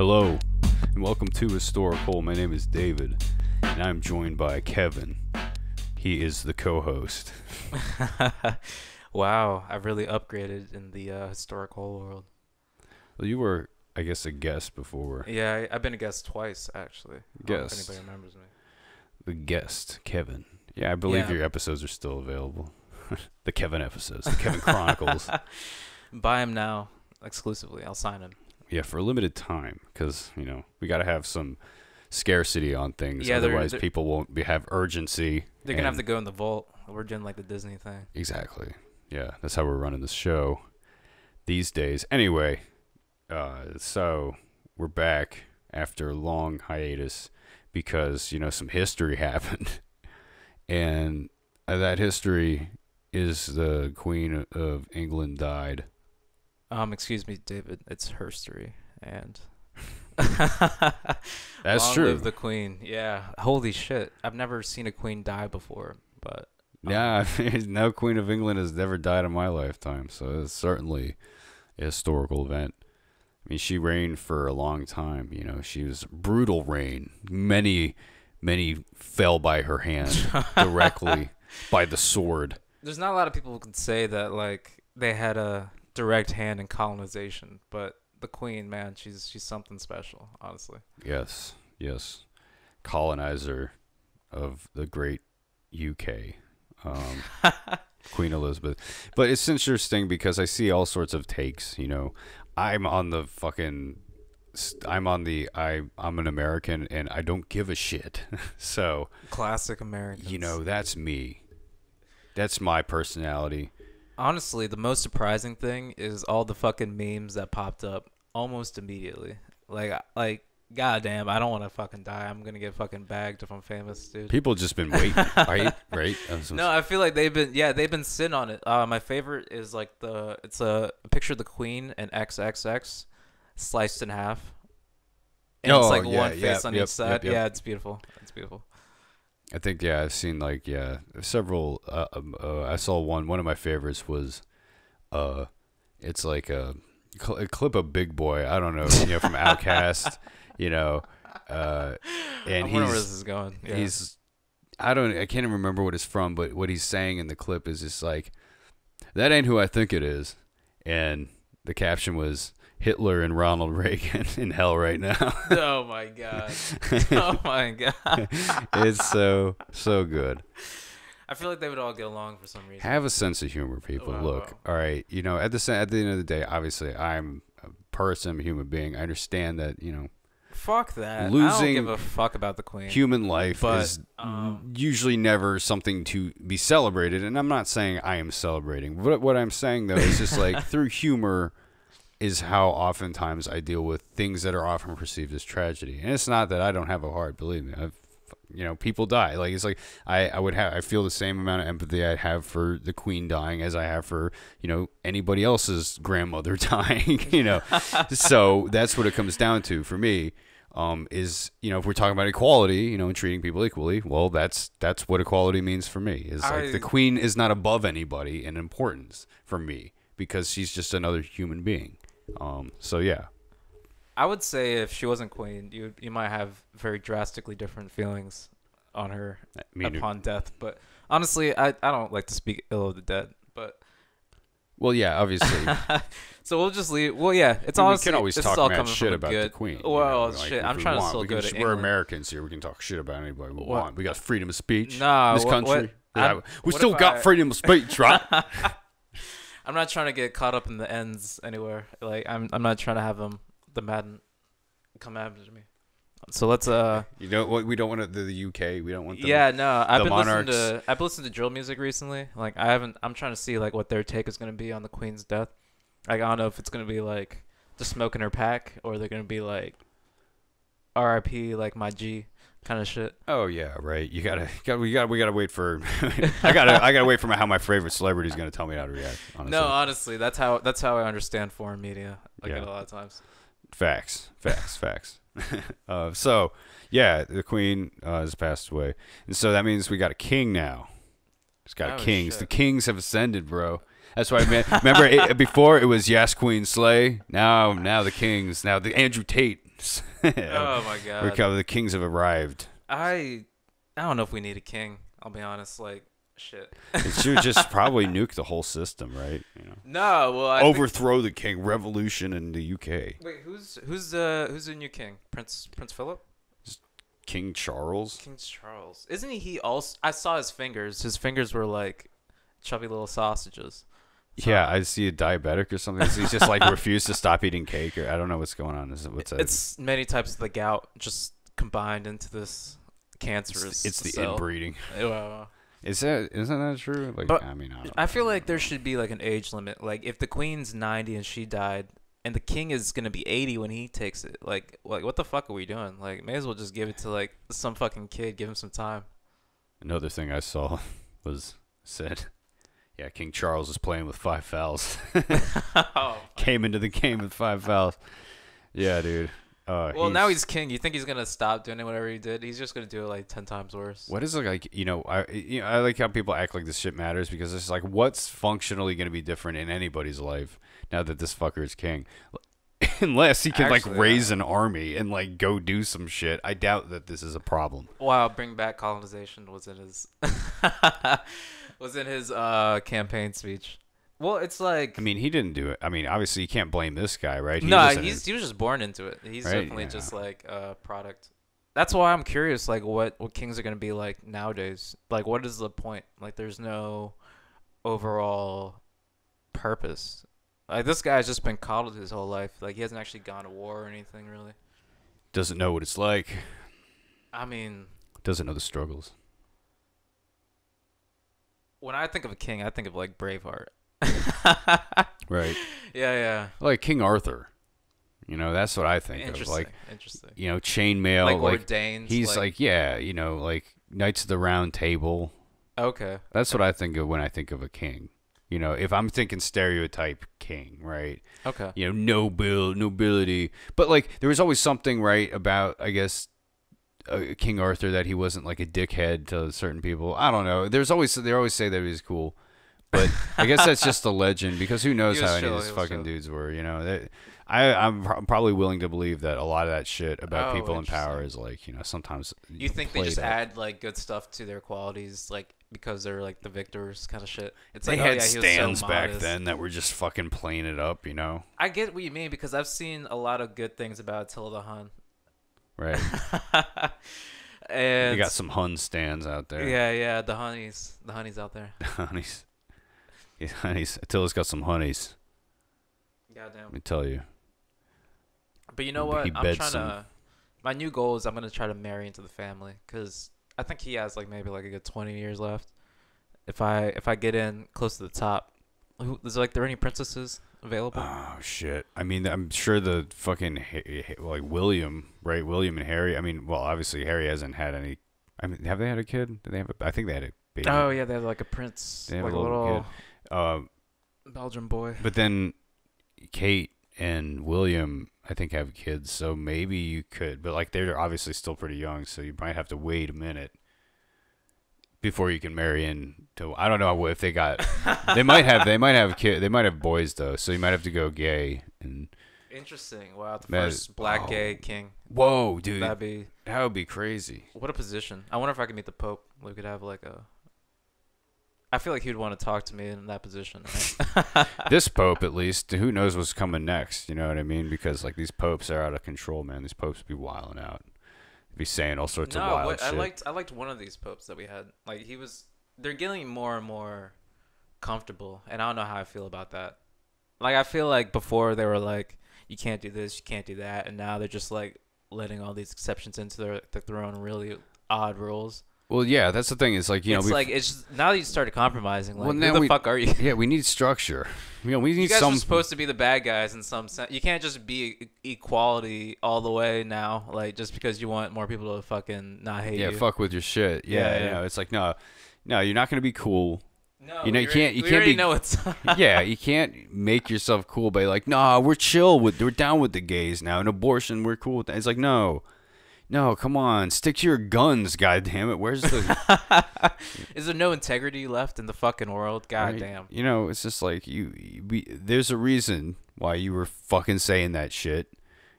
Hello, and welcome to HistoricHole. My name is David, and I'm joined by Kevin. He is the co-host. Wow, I've really upgraded in the HistoricHole world. Well, you were, I guess, a guest before. Yeah, I've been a guest twice, actually. I don't know if anybody remembers me. The guest, Kevin. Yeah, I believe Yeah. your episodes are still available. The Kevin episodes, the Kevin Chronicles. Buy him now, exclusively. I'll sign him. Yeah, for a limited time, because, you know, we got to have some scarcity on things. Yeah, otherwise people won't have urgency. They're going to have to go in the vault. We're doing like the Disney thing. Exactly. Yeah, that's how we're running this show these days. Anyway, so we're back after a long hiatus because, you know, some history happened. And that history is the Queen of England died. Excuse me, David. It's herstory. And That's long true. live the Queen. Yeah. Holy shit. I've never seen a queen die before, but Yeah, no Queen of England has ever died in my lifetime, so it's certainly a historical event. I mean, she reigned for a long time. You know, she was brutal reign. Many fell by her hand directly by the sword. there's not a lot of people who can say that like they had a direct hand in colonization, but the Queen, man, she's something special, honestly. Yes, colonizer of the great UK, Queen Elizabeth. But it's interesting because I see all sorts of takes. You know, I'm an American and I don't give a shit. So Classic Americans. you know, that's me. That's my personality. Honestly, the most surprising thing is all the fucking memes that popped up almost immediately. Like, goddamn, I don't want to fucking die. I'm gonna get fucking bagged if I'm famous, dude. People just been waiting, right? Right? No, I feel like they've been sitting on it. My favorite is like it's a picture of the Queen and XXX sliced in half. And it's like one face on each side. Yep. Yeah, it's beautiful. It's beautiful. I think, yeah, I've seen several. I saw one of my favorites was, it's like a clip of Big Boy. I don't know, you know, from Outkast, you know, and I wonder where this is going. Yeah. I can't even remember what it's from, but what he's saying in the clip is just like, that ain't who I think it is, and the caption was, Hitler and Ronald Reagan in hell right now. Oh my god. Oh my god. It's so good. I feel like they would all get along for some reason. Have a sense of humor, people. Wow, Look, all right, you know, at the end of the day, obviously, I'm a person, I'm a human being. I understand that, you know, Fuck that. I losing don't give a fuck about the Queen. human life But, is usually never something to be celebrated. And I'm not saying I am celebrating. But what I'm saying, though, is just like through humor is how oftentimes I deal with things that are often perceived as tragedy. And it's not that I don't have a heart, believe me. You know, people die. Like, it's like I feel the same amount of empathy I have for the Queen dying as I have for, you know, anybody else's grandmother dying, you know. So that's what it comes down to for me. Is, you know, if we're talking about equality, you know, and treating people equally, well, that's what equality means for me. Is like the Queen is not above anybody in importance for me because she's just another human being. So yeah. I would say if she wasn't Queen, you might have very drastically different feelings on her upon death. But honestly, I don't like to speak ill of the dead. But well, yeah, obviously. so we'll just leave. Well, yeah, it's I mean, honestly we can always this talk is all mad coming shit from about good. the Queen. Well, you know, like, shit, I'm if we trying to want, still go to we're England. Americans here. We can talk shit about anybody we What? want. We got freedom of speech Nah, in this what- country. what- We what still if got I- freedom of speech, right? I'm not trying to get caught up in the ends anywhere. Like I'm not trying to have the Madden come after me. So let's You know what? We don't want the UK. We don't want them. yeah, no. I've been monarchs. listening to drill music recently. Like I'm trying to see like what their take is going to be on the Queen's death. Like I don't know if it's going to be like just smoking her pack or they're going to be like RIP like my G kind of shit. Oh yeah, right. We gotta wait for. I gotta wait for how my favorite celebrity is gonna tell me how to react. Honestly. No, honestly, that's how I understand foreign media. Like Yeah. a lot of times. Facts. So yeah, the Queen has passed away, and so that means we got a king now. It's got Oh, kings. shit. The kings have ascended, bro. That's what I meant. Remember, before it was yes, Queen, slay. Now the kings. Now the Andrew Tate. Oh my We're god. coming. The kings have arrived. I don't know if we need a king. I'll be honest. Like shit. It should just probably nuke the whole system, right? You know, No. Well, overthrow the king. Revolution in the UK. Wait, who's the new king? Prince Philip? King Charles. King Charles. Isn't he also? I saw his fingers. His fingers were like chubby little sausages. Yeah, I see a diabetic or something. He's just like refused to stop eating cake, or I don't know what's going on. What's that? It's many types of the gout just combined into this cancerous. It's the cell. inbreeding. Well, Isn't that true? Like, but I mean, I don't I feel like there should be like an age limit. Like if the queen's 90 and she died, and the king is gonna be 80 when he takes it. Like what the fuck are we doing? Like, may as well just give it to like some fucking kid. Give him some time. Another thing I saw was said, yeah, King Charles is playing with 5 fouls. Oh, Came into the game with 5 fouls. Yeah, dude. well, now he's king. You think he's gonna stop doing whatever he did? He's just gonna do it like 10 times worse. What is it like? I like how people act like this shit matters, because it's like, what's functionally going to be different in anybody's life now that this fucker is king? Unless he can Actually, like raise an army and like go do some shit. I doubt that this is a problem. Wow, bring back colonization was in his campaign speech. Well, it's like I mean, he didn't do it. I mean, obviously, you can't blame this guy, right? he was just born into it. He's Right? definitely Yeah. just like a product. That's why I'm curious, like what kings are gonna be like nowadays. Like, what is the point? Like, there's no overall purpose. Like, this guy's just been coddled his whole life. Like, he hasn't actually gone to war or anything really. Doesn't know what it's like. I mean, Doesn't know the struggles. when I think of a king, I think of like Braveheart. Right. Yeah. Like King Arthur. You know, that's what I think of. Interesting. Like, Interesting. you know, chainmail. Like Like, ordained. he's like, yeah, you know, like Knights of the Round Table. Okay. That's what I think of when I think of a king. You know, if I'm thinking stereotype king, right? Okay. You know, nobility. But like, there was always something, right, about, I guess, King Arthur, that he wasn't like a dickhead to certain people. I don't know. They always say that he was cool. But I guess that's just a legend, because who knows He was how any chill, of these he was fucking chill. dudes were, you know? I'm probably willing to believe that a lot of that shit about Oh, people in power interesting. is like, you know, sometimes You think they played just up. add like good stuff to their qualities, like because they're like the victors kind of shit? It's They like, had oh yeah, he was stands so back modest. then that were just fucking playing it up, you know? I get what you mean, because I've seen a lot of good things about Attila the Hun. Right. And You got some Hun stands out there. yeah, the honeys out there. Honeys. Yeah, honeys. Attila's got some honeys, Goddamn. let me tell you. But you know He what? I'm beds trying some. to. My new goal is I'm gonna try to marry into the family, because I think he has like maybe like a good 20 years left. If I get in close to the top, is there any princesses available? Oh, shit. I mean, I'm sure the fucking, like, William, right? William and Harry. I mean, well, obviously, Harry hasn't had any. I mean, have they had a kid? Did they have I think they had a baby. Oh yeah, they have like a prince, They have like a little Belgian boy. But then Kate and William, I think, have kids, so maybe you could. But like, they're obviously still pretty young, so you might have to wait a minute before you can marry into. I don't know if they got. They might have kids. They might have boys though, so you might have to go gay. And Interesting. Wow, the That first black gay king. whoa, dude, That would be crazy. what a position. I wonder if I could meet the Pope. We could have like a. I feel like he'd want to talk to me in that position. Right? This pope, at least, who knows what's coming next? You know what I mean? Because like, these popes are out of control, man. These popes be wilding out, be saying all sorts of wild shit. I liked one of these popes that we had. Like they're getting more and more comfortable, and I don't know how I feel about that. Like, I feel like before they were like, you can't do this, you can't do that, and now they're just like letting all these exceptions into their own really odd rules. Well, yeah, that's the thing. Is like, It's like, it's just, now that you started compromising, like, Well, who now the fuck are you? yeah, we need structure. You know, we You need guys some. are supposed to be the bad guys in some sense. You can't just be equality all the way now, like, just because you want more people to fucking not hate you. Yeah, fuck with your shit. Yeah, Yeah. you know, it's like, no, you're not gonna be cool. No, You know, you can't we be. already know it's. Yeah, you can't make yourself cool by like, nah, we're down with the gays now. And abortion, we're cool with that. It's like, no, come on, stick to your guns, goddamn it. Where's the? Is there no integrity left in the fucking world? God Right? damn. You know, it's just like there's a reason why you were fucking saying that shit,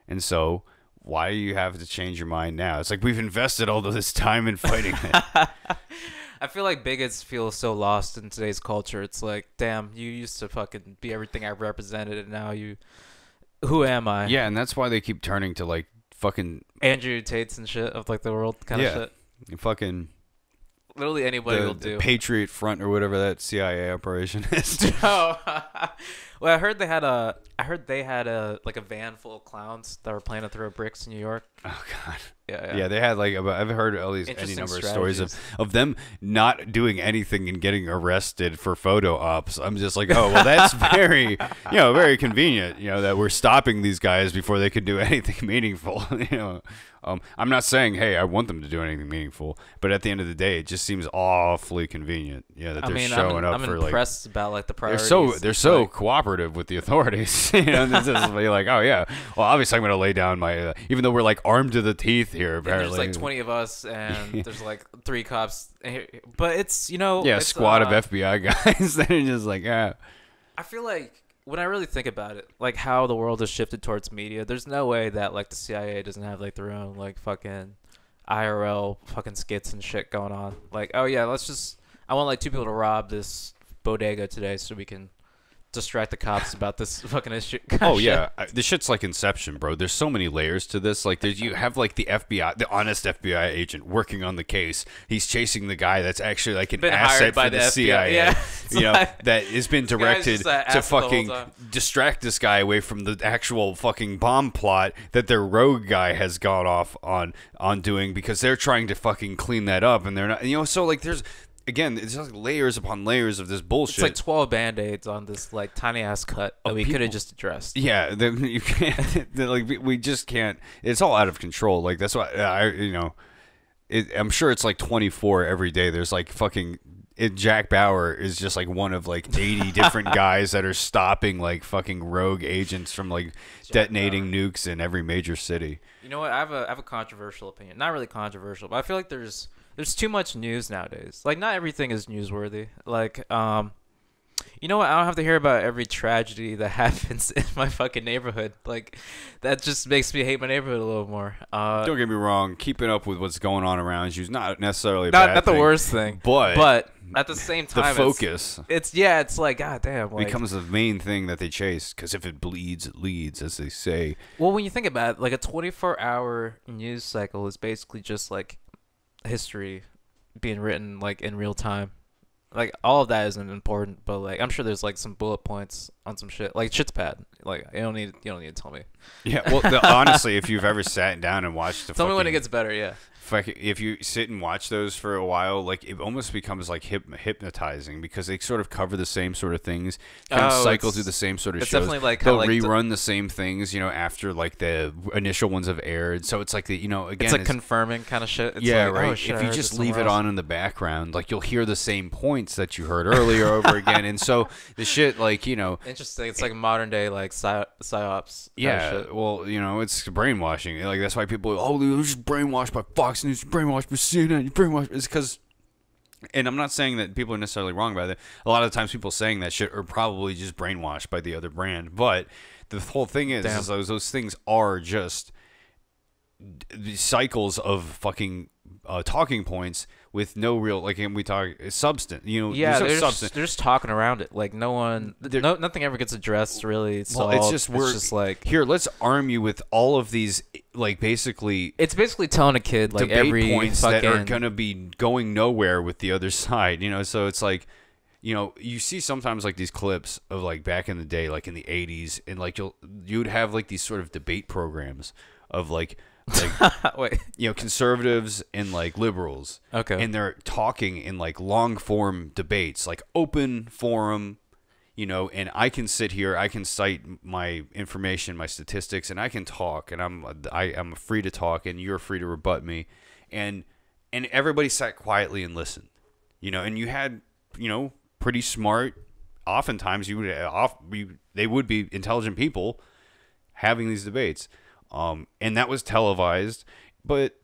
and so why do you have to change your mind now? It's like we've invested all of this time in fighting it. I feel like bigots feel so lost in today's culture. It's like, damn, you used to fucking be everything I represented, and now who am I? Yeah, and that's why they keep turning to like fucking Andrew Tates and shit of like the world kind of shit. Fucking literally anybody will do. The Patriot Front or whatever that CIA operation is. Oh, well, I heard they had a like a van full of clowns that were planning to throw bricks in New York. Oh God. Yeah. They had like I've heard at least any number of stories of them not doing anything and getting arrested for photo ops. I'm just like, oh well, that's very very convenient. That we're stopping these guys before they could do anything meaningful. I'm not saying, hey, I want them to do anything meaningful, but at the end of the day, it just seems awfully convenient. That they're showing up for like. I'm impressed about like the priorities. They're so cooperative with the authorities. This is like, oh yeah, well obviously I'm gonna lay down my even though we're like armed to the teeth here. Apparently, there's like 20 of us, and there's like 3 cops. But it's it's squad of FBI guys that are just like I feel like. When I really think about it, like how the world has shifted towards media, there's no way that like the CIA doesn't have like their own like fucking IRL fucking skits and shit going on. Like, oh yeah, I want like 2 people to rob this bodega today so we can distract the cops about this fucking issue. Oh yeah, this shit's like Inception, bro. There's so many layers to this. Like, you have like the FBI, the honest FBI agent working on the case. He's chasing the guy that's actually like an asset for the CIA. Yeah, that has been directed to fucking distract this guy away from the actual fucking bomb plot that their rogue guy has gone off on doing because they're trying to fucking clean that up and they're not. So like there's. Again, it's just like layers upon layers of this bullshit. It's like 12 band-aids on this like tiny ass cut that we could have just addressed. Yeah, you can't. Like we just can't. It's all out of control. Like that's why I'm sure it's like 24 every day. There's like fucking. Jack Bauer is just like one of like 80 different guys that are stopping like fucking rogue agents from like detonating nukes in every major city. You know what? I have a controversial opinion. Not really controversial, but I feel like there's too much news nowadays. Like, not everything is newsworthy. Like, you know what? I don't have to hear about every tragedy that happens in my fucking neighborhood. Like, that just makes me hate my neighborhood a little more. Don't get me wrong. Keeping up with what's going on around you is not necessarily a bad thing. Not the worst thing. But at the same time, the focus. It's like, God damn. Like, becomes the main thing that they chase. Because if it bleeds, it leads, as they say. Well, when you think about it, like a 24-hour news cycle is basically just like history being written like in real time. Like, all of that isn't important, but like I'm sure there's like some bullet points on some shit. Like, shit's bad. Like, you don't need to tell me. Yeah, well, honestly, if you've ever sat down and watched tell me when it gets better. Yeah. If you sit and watch those for a while, like it almost becomes like hypnotizing because they sort of cover the same sort of things, kind of cycle through the same sort of shows. Definitely like they'll rerun the same things, after like the initial ones have aired. So it's like again, it's like confirming kind of shit. It's yeah, like, right. Oh, shit, if you just leave it on in the background, like you'll hear the same points that you heard earlier over again, and so the shit like interesting. It's like modern day like psyops. Yeah, shit. Well, it's brainwashing. Like that's why people they're just brainwashed by Fox News, brainwashed by CNN, brainwashed. It's because, and I'm not saying that people are necessarily wrong about it. A lot of the times people saying that shit are probably just brainwashed by the other brand. But the whole thing is those things are just cycles of fucking talking points with no real and we talk substance. Yeah, they're just talking around it. Like nothing ever gets addressed really. Well, it's just like here, let's arm you with all of these basically. It's basically telling a kid like every points that are gonna be going nowhere with the other side. So it's like. You see sometimes like these clips of like back in the day, like in the 80s, and like you'd have like these sort of debate programs of like wait, conservatives and like liberals. Okay. And they're talking in like long form debates, like open forum, and I can sit here, I can cite my information, my statistics, and I can talk, and I'm free to talk, and you're free to rebut me, and everybody sat quietly and listened, and you had pretty smart. Oftentimes, they would be intelligent people having these debates, and that was televised. But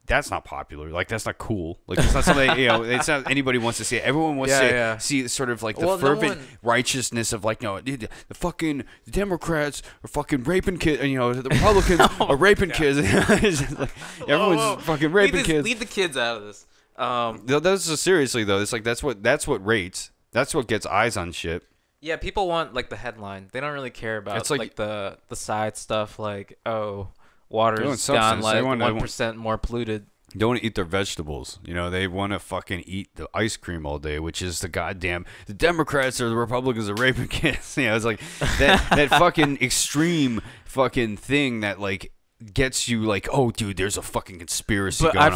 that's not popular. Like, that's not cool. Like, it's not something, it's not anybody wants to see it. Everyone wants to see sort of like the fervent righteousness of like, no, the fucking Democrats are fucking raping kids, and the Republicans are raping kids. Everyone's fucking raping kids. Leave the kids out of this. That's seriously though. It's like that's what rates. That's what gets eyes on shit. Yeah, people want like the headline. They don't really care about like the side stuff. Like, oh, water's gone like 1% more polluted. They don't want to eat their vegetables. They want to fucking eat the ice cream all day, which is the Democrats or the Republicans are raping kids. It's like that fucking extreme fucking thing that like gets you like, oh, dude, there's a fucking conspiracy going on.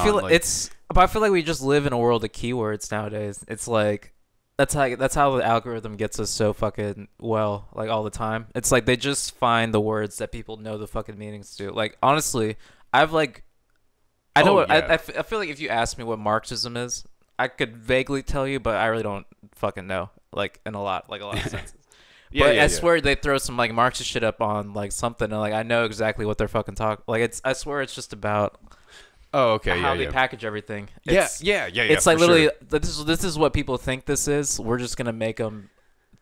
But I feel like we just live in a world of keywords nowadays. It's like that's how the algorithm gets us so fucking well, like all the time. It's like they just find the words that people know the fucking meanings to. Like honestly, I feel like if you ask me what Marxism is, I could vaguely tell you, but I really don't fucking know. Like in a lot of senses. I swear they throw some like Marxist shit up on like something, and like I know exactly what they're fucking talking. Like I swear it's just about. Oh, okay. How they package everything. It's like literally, this is what people think this is. We're just gonna make them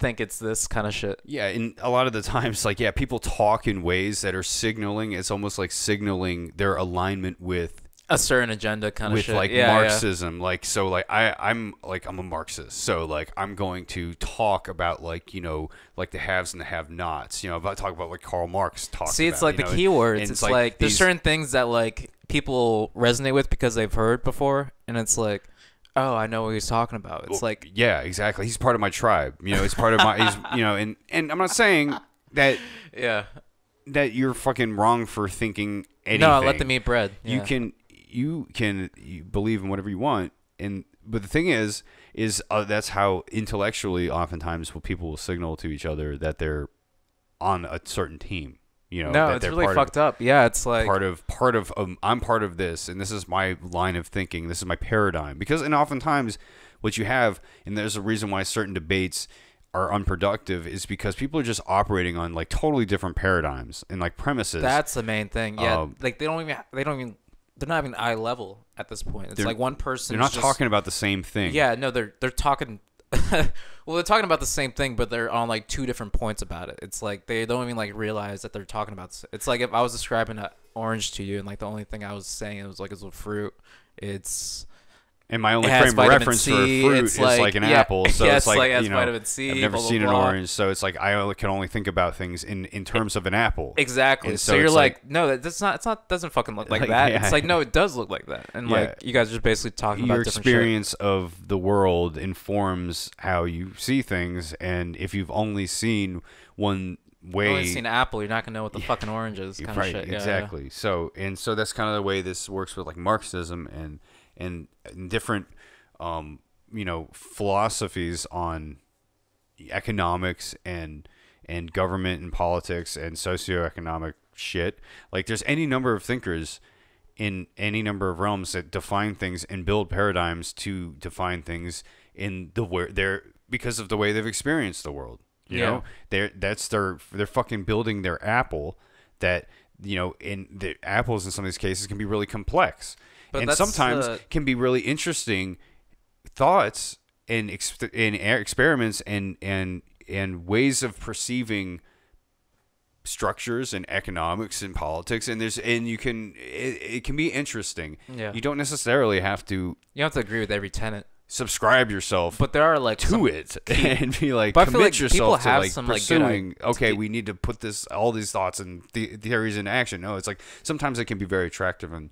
think it's this kind of shit. Yeah, and a lot of the times, like, people talk in ways that are signaling. It's almost like signaling their alignment with a certain agenda, kind of shit. With like Marxism, like so, like I'm a Marxist, so like I'm going to talk about like like the haves and the have-nots. About talk about what Karl Marx talks. See, it's like the keywords. And it's like there's certain things that like people resonate with because they've heard before, and it's like, oh, I know what he's talking about. It's like, yeah, exactly. He's part of my tribe. It's part of my. And I'm not saying that. Yeah. That you're fucking wrong for thinking anything. No, let them eat bread. Yeah. You believe in whatever you want, but the thing is that's how intellectually oftentimes people will signal to each other that they're on a certain team. No, it's really fucked up. Yeah, it's like part of I'm part of this, and this is my line of thinking. This is my paradigm. And oftentimes, what you have, and there's a reason why certain debates are unproductive, is because people are just operating on like totally different paradigms and like premises. That's the main thing. Yeah, like they're not even eye level at this point. It's like one person. They're not talking about the same thing. Yeah, no, they're talking. Well, they're talking about the same thing, but they're on like two different points about it. It's like they don't even like realize that they're talking about. It's like if I was describing an orange to you, and like the only thing I was saying it was like it's a fruit. And my only frame of reference for a fruit is like an apple. So it's like, vitamin C, I've never seen an orange. So it's like I can only think about things in terms of an apple. Exactly. And so you're like, no, that's not. It's not. Doesn't fucking look like that. Yeah. It's like, no, it does look like that. And like you guys are just basically talking about different shit. Your experience of the world informs how you see things, and if you've only seen one way, only seen an apple, you're not gonna know what the fucking orange is. Kind of shit. Exactly. So that's kind of the way this works with like Marxism and different philosophies on economics and government and politics and socioeconomic shit. Like there's any number of thinkers in any number of realms that define things and build paradigms to define things in because of the way they've experienced the world. You know, they're fucking building their apple that, in the apples in some of these cases can be really complex. And sometimes can be really interesting thoughts and experiments and ways of perceiving structures and economics and politics. It can be interesting. Yeah. You don't necessarily have to. You don't have to agree with every tenet. Subscribe yourself, but there are like to it and be like commit yourself to like pursuing. Okay, we need to put all these thoughts and theories into action. No, it's like sometimes it can be very attractive and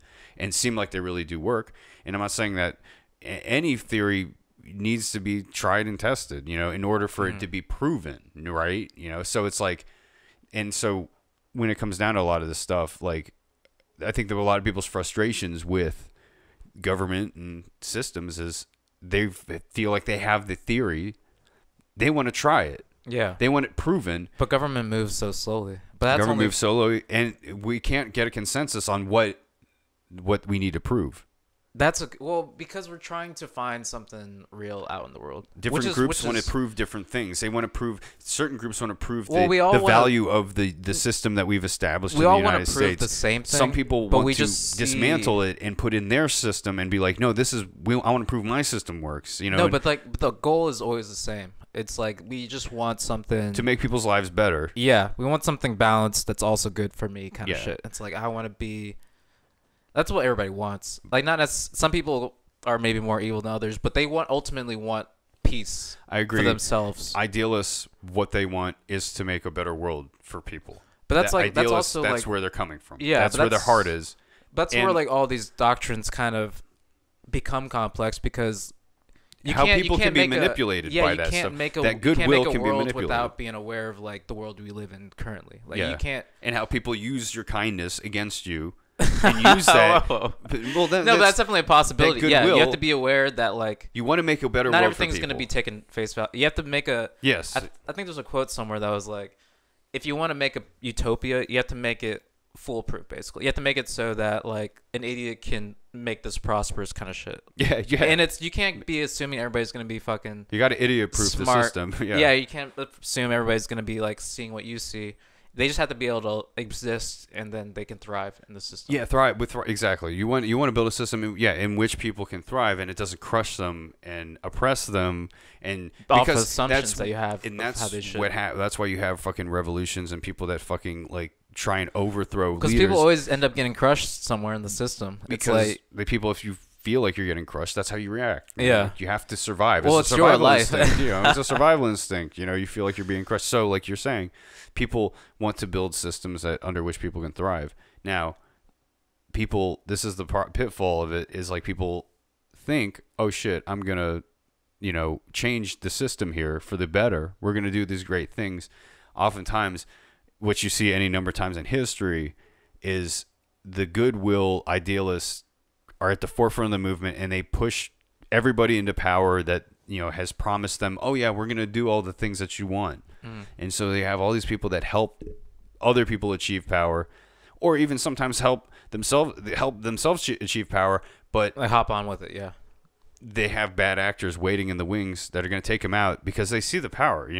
seem like they really do work. And I'm not saying that any theory needs to be tried and tested, in order for it to be proven, right? So it's like, and so when it comes down to a lot of this stuff, like I think that a lot of people's frustrations with government and systems is they feel like they have the theory, they want to try it. Yeah, they want it proven. But government moves so slowly. But government moves slowly, and we can't get a consensus on what we need to prove. because we're trying to find something real out in the world. Different groups want to prove different things. They want to prove certain groups want to prove the value of the system that we've established in the United States. We all want to prove the same thing. Some people want to dismantle it and put in their system and be like, no, I want to prove my system works. No, but like the goal is always the same. It's like we just want something to make people's lives better. Yeah, we want something balanced that's also good for me, kind of shit. It's like I want to be. That's what everybody wants. Like, not as some people are maybe more evil than others, but they ultimately want peace. I agree. For themselves. Idealists, what they want is to make a better world for people. But that's where they're coming from. Yeah, that's where their heart is. That's where like all these doctrines kind of become complex because people can be manipulated by that stuff. That goodwill can be manipulated without being aware of like the world we live in currently. Like you can't. And how people use your kindness against you. And use that. Well, that's definitely a possibility. Yeah, you have to be aware that like you want to make a better world. Not everything's going to be taken face value. You have to make a yes. I think there's a quote somewhere that was like, if you want to make a utopia, you have to make it foolproof. Basically, you have to make it so that like an idiot can make this prosperous kind of shit. Yeah. And you can't be assuming everybody's going to be fucking. You got to idiot-proof the system. Yeah, you can't assume everybody's going to be like seeing what you see. They just have to be able to exist, and then they can thrive in the system. Yeah, thrive exactly. You want to build a system, in which people can thrive, and it doesn't crush them and oppress them, and off because assumptions that you have, and that's how they should. That's why you have fucking revolutions and people that fucking like try and overthrow. Because people always end up getting crushed somewhere in the system. Because it's like the people, if you feel like you're getting crushed, that's how you react. Yeah, you have to survive. Well, it's your life. It's a survival instinct. You feel like you're being crushed. So, like you're saying, people want to build systems under which people can thrive. Now, this is the pitfall of it, is like people think, oh shit, I'm gonna, change the system here for the better. We're gonna do these great things. Oftentimes, what you see any number of times in history is the goodwill idealists are at the forefront of the movement, and they push everybody into power that has promised them, oh yeah, we're gonna do all the things that you want. And so they have all these people that help other people achieve power, or even sometimes help themselves achieve power, but they hop on with it. Yeah, they have bad actors waiting in the wings that are going to take them out because they see the power.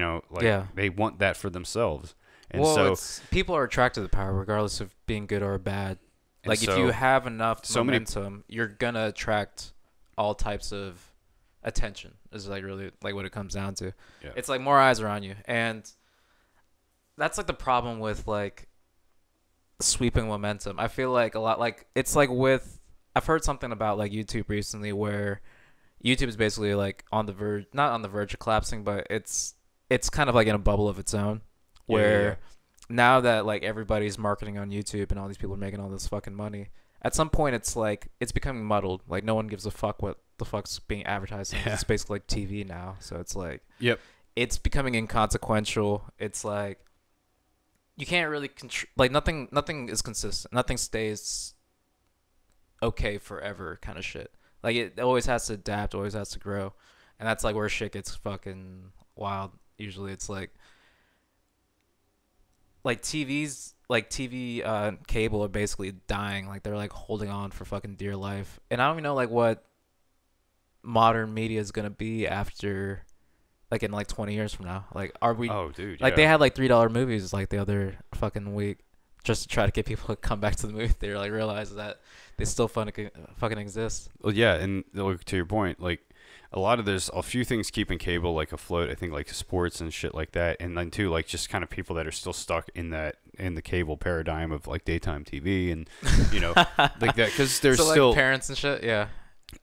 They want that for themselves. And people are attracted to power regardless of being good or bad. Like if you have enough momentum, you're gonna attract all types of attention. Is like really like what it comes down to. Yeah. It's like more eyes are on you, and that's like the problem with like sweeping momentum. I feel like a lot like it's like with I've heard something about like YouTube recently where YouTube is basically like on the verge, not on the verge of collapsing, but it's kind of like in a bubble of its own where. Now that like everybody's marketing on YouTube and all these people are making all this fucking money, at some point it's like it's becoming muddled. Like no one gives a fuck what the fuck's being advertised. Yeah. It's basically like TV now, so it's like it's becoming inconsequential. It's like you can't really nothing is consistent. Nothing stays okay forever, kind of shit. Like it always has to adapt, always has to grow, and that's like where shit gets fucking wild. Usually it's like TV cable are basically dying. Like they're like holding on for fucking dear life. And I don't even know like what modern media is gonna be after, like in like 20 years from now. Like are we? Oh, dude. Like they had like $3 movies like the other fucking week, just to try to get people to come back to the movie theater. Like realize that they still fucking exist. Well, yeah, and to your point, like. There's a few things keeping cable like afloat. I think like sports and shit like that, and then too like just kind of people that are still stuck in the cable paradigm of like daytime TV and like that because there's so, still like, parents and shit. Yeah,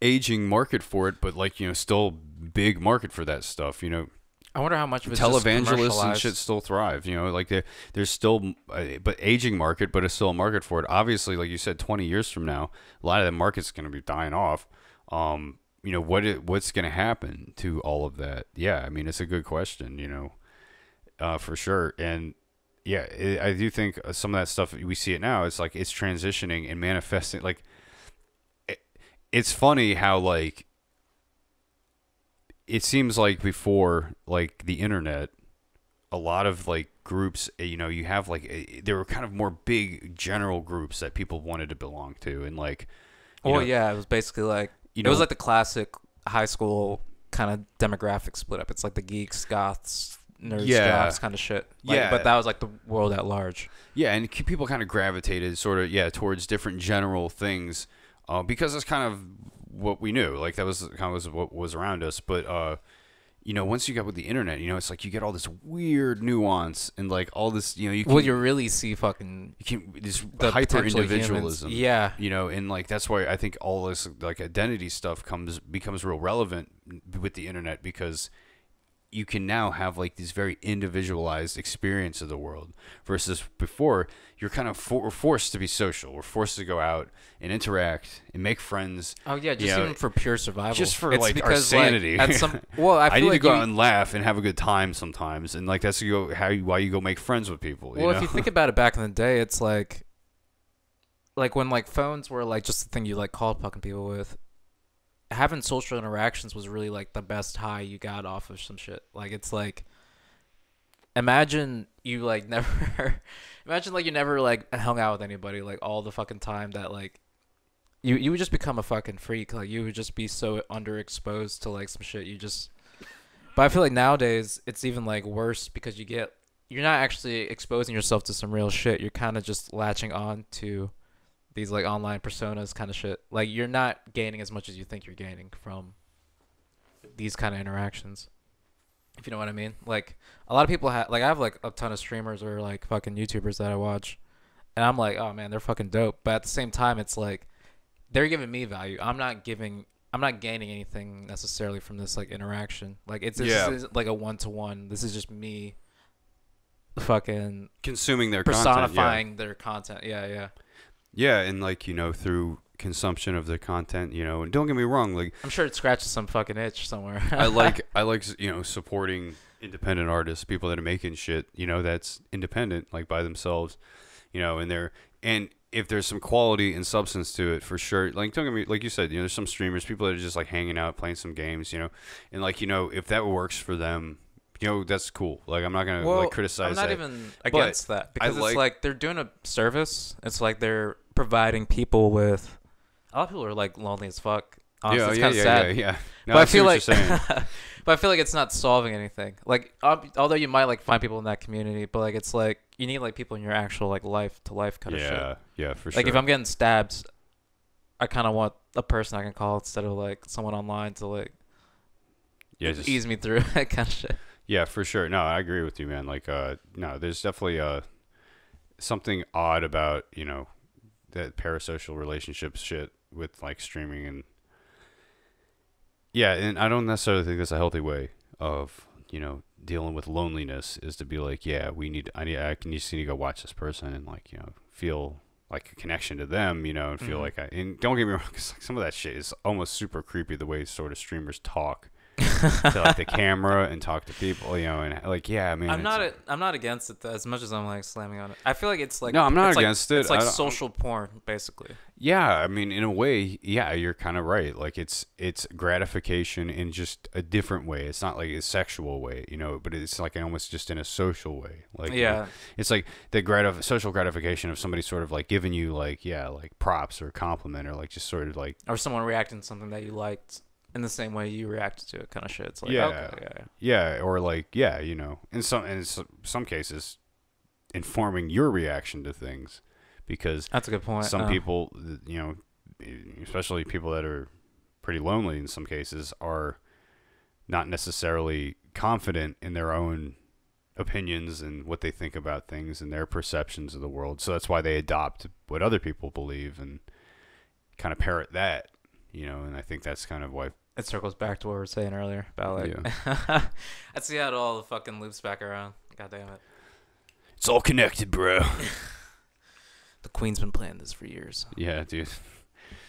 aging market for it, but like still big market for that stuff. I wonder how much of it's televangelists and shit still thrive. Like there's still but aging market, but it's still a market for it. Obviously, like you said, 20 years from now, a lot of that market's going to be dying off. What's going to happen to all of that? Yeah, I mean, it's a good question, for sure. And yeah, I do think some of that stuff, we see it now, it's like it's transitioning and manifesting. Like, it's funny how, like, it seems like before, like, the internet, a lot of, like, groups, you have, like, there were kind of more big general groups that people wanted to belong to. And, like, Well, yeah, it was basically like You it know, was like the classic high school kind of demographic split up. It's like the geeks, goths, nerds, jocks kind of shit. Like, Yeah. but that was like the world at large. Yeah, and people kind of gravitated sort of towards different general things, because that's kind of what we knew. Like that was kind of what was around us. But once you got with the internet, it's like you get all this weird nuance and like all this, you can, Well, you really see fucking this the hyper potential individualism. humans. Yeah. And like that's why I think all this like identity stuff becomes real relevant with the internet, because you can now have like this very individualized experience of the world, versus before you're kind of we're forced to be social. We're forced to go out and interact and make friends. Oh yeah, just even for pure survival. Just for it's like because, our sanity. Like, at some, well, I, feel I need like to go you, out and laugh and have a good time sometimes, and like that's why you go make friends with people. Well, if you think about it, back in the day, it's like when like phones were like just the thing you like called fucking people with. Having social interactions was really like the best high you got off of some shit. Like it's like, imagine you like never, imagine like you never like hung out with anybody like all the fucking time, that like you would just become a fucking freak. Like you would just be so underexposed to like some shit. But I feel like nowadays it's even like worse, because you're not actually exposing yourself to some real shit. You're kind of just latching on to these like online personas kind of shit. Like you're not gaining as much as you think you're gaining from these kind of interactions, if you know what I mean. Like a lot of people have, like I have like a ton of streamers or like fucking YouTubers that I watch, and I'm like, oh man, they're fucking dope. But at the same time, it's like they're giving me value. I'm not gaining anything necessarily from this like interaction. Like this isn't like a one-to-one. This is just me fucking consuming their personifying their content. Yeah, and like through consumption of the content, and don't get me wrong, like I'm sure it scratches some fucking itch somewhere. I like supporting independent artists, people that are making shit, that's independent, like by themselves, and if there's some quality and substance to it, for sure. Like don't get me, like you said, there's some streamers, people that are just like hanging out, playing some games, and like if that works for them, that's cool. Like I'm not gonna like criticize that. I'm not even against that, because it's like they're doing a service. It's like they're providing people with. A lot of people are like lonely as fuck. Honestly, it's kind of sad. Yeah. No, But I feel like, but I feel like it's not solving anything. Like, although you might like find people in that community, but like it's like you need like people in your actual like life to life kind of shit. Yeah, for sure. Like if I'm getting stabbed, I kind of want a person I can call instead of like someone online to like just ease me through that kind of shit. Yeah, for sure. No, I agree with you, man. Like, no, there's definitely something odd about that parasocial relationships shit with like streaming, and and I don't necessarily think that's a healthy way of dealing with loneliness, is to be like, I just need to go watch this person and like feel like a connection to them, and feel like and don't get me wrong, 'cause like some of that shit is almost super creepy, the way sort of streamers talk to like the camera and talk to people, and like I'm not against it as much as I'm like slamming on it. I feel like it's like, no, I'm not against it. It's like social porn basically. Yeah, I mean, in a way, you're kind of right. Like it's gratification in just a different way. It's not like a sexual way, but it's like almost just in a social way. Like it's like the social gratification of somebody sort of like giving you like like props or compliment, or like just sort of like, or someone reacting to something that you liked in the same way you reacted to it, kind of shit. It's like or like in some cases, informing your reaction to things, because that's a good point. Some people, especially people that are pretty lonely in some cases, are not necessarily confident in their own opinions and what they think about things and their perceptions of the world. So that's why they adopt what other people believe and kind of parrot that. And I think that's kind of why it circles back to what we were saying earlier about like, I see how it all fucking loops back around. God damn it. It's all connected, bro. The Queen's been playing this for years. Yeah, dude.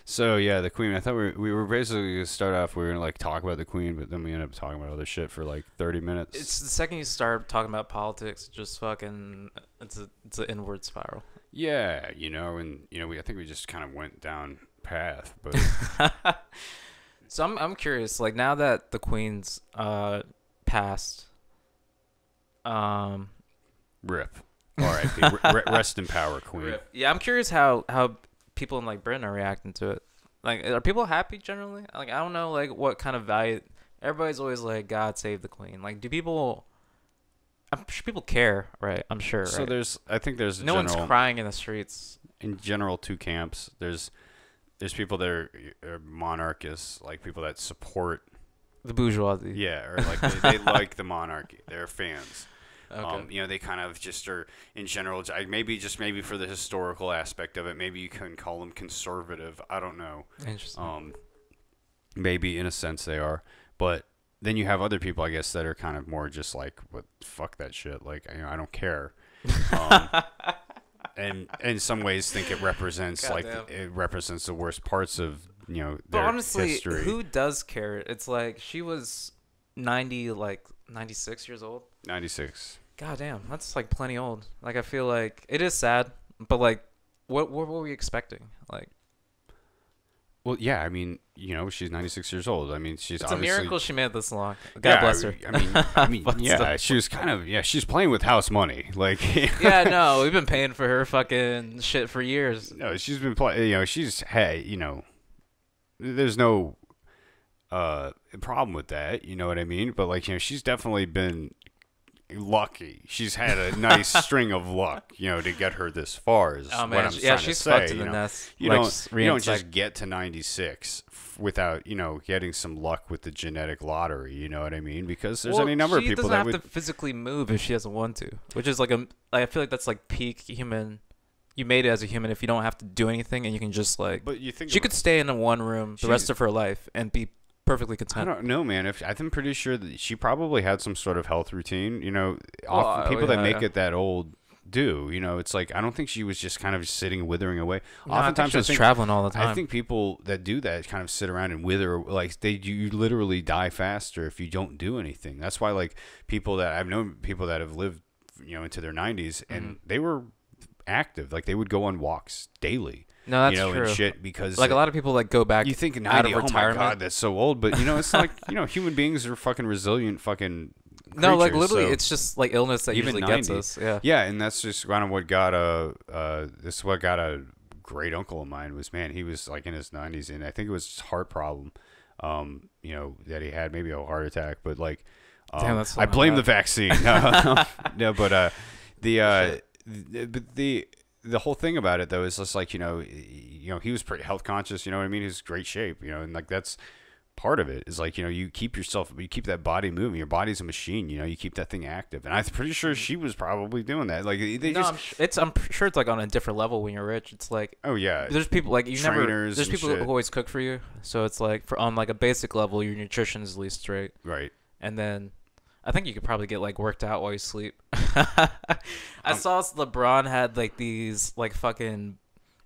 So the Queen. I thought we were basically gonna start off. We were gonna like talk about the Queen, but then we ended up talking about other shit for like 30 minutes. It's the second you start talking about politics, just fucking. It's an inward spiral. Yeah, and I think we just kind of went down path, but so I'm curious, like now that the Queen's passed, rip, R.I.P. Rest in power, Queen. Rip. Yeah, I'm curious how people in like Britain are reacting to it. Like, are people happy generally? Like, I don't know, like, what kind of value. Everybody's always like, God save the queen. Like, do people? I'm sure people care, right? I'm sure. So right? I think there's No one's crying in the streets. in general two camps. There's people that are monarchists, like people that support The bourgeoisie. yeah, or like they like the monarchy. They're fans. Okay. You know, they kind of just are in general. Maybe for the historical aspect of it. Maybe you couldn't call them conservative. I don't know. Interesting. Maybe in a sense they are, but then you have other people, I guess, that are kind of more just like, what, fuck that shit. Like, you know, I don't care. And in some ways think it represents it represents the worst parts of, you know, their but honestly, history. who does care? It's like she was 96 years old. 96. God damn, that's like plenty old. Like, I feel like it is sad, but like, what were we expecting? Like, Well, yeah, I mean, you know, she's 96 years old. I mean, she's it's a obviously miracle she made it this long. God bless her. I mean, But yeah, still. she was kind of, she's playing with house money. Like, Yeah, no, we've been paying for her fucking shit for years. no, she's been playing, you know, hey, you know, there's no problem with that, you know what I mean? But like, you know, she's definitely been lucky. She's had a nice string of luck, you know, to get her this far. Is Oh what man, I'm yeah, trying she's to say. fucked in You the know, nest. you Like, don't just get to 96 without, you know, getting some luck with the genetic lottery. You know what I mean? Because there's any number of people that she would. doesn't have to physically move if she doesn't want to, which is like I feel like that's like peak human. You made it as a human if you don't have to do anything and you can just like. But you think she could stay in a one room the rest of her life and be perfectly content. I don't know, man. I'm pretty sure that she probably had some sort of health routine. You know, Well, often people that yeah, make yeah. it that old do. You know, it's like I don't think she was just kind of sitting withering away. No, I think she was traveling all the time. I think people that do that kind of sit around and wither. Like you literally die faster if you don't do anything. That's why like people that I've known people that have lived, you know, into their 90s and they were active. Like they would go on walks daily. No, that's you know, true. and shit because like a lot of people like go back. You think out 90, of oh my retirement. god, that's so old. But you know, it's like you know, human beings are fucking resilient, fucking. No, like creatures, literally, so it's just like illness that even usually gets 90. us. Yeah. Yeah, and that's just kind of what got a great uncle of mine was, man, he was like in his 90s and I think it was just heart problem, you know, that he had, maybe a heart attack, but like, Damn, that's so I blame the bad. vaccine. No, but the whole thing about it though is just like, you know, he was pretty health conscious, you know what I mean? He was great shape, you know, and like that's part of it is like, you know, you keep that body moving. Your body's a machine, you know, you keep that thing active. And I'm pretty sure she was probably doing that. Like I'm sure it's like on a different level when you're rich. It's like, oh yeah, there's people like trainers there's and people shit. who always cook for you. So it's like on like a basic level, your nutrition is at least straight. right. And then I think you could probably get like worked out while you sleep. I saw LeBron had like these like fucking,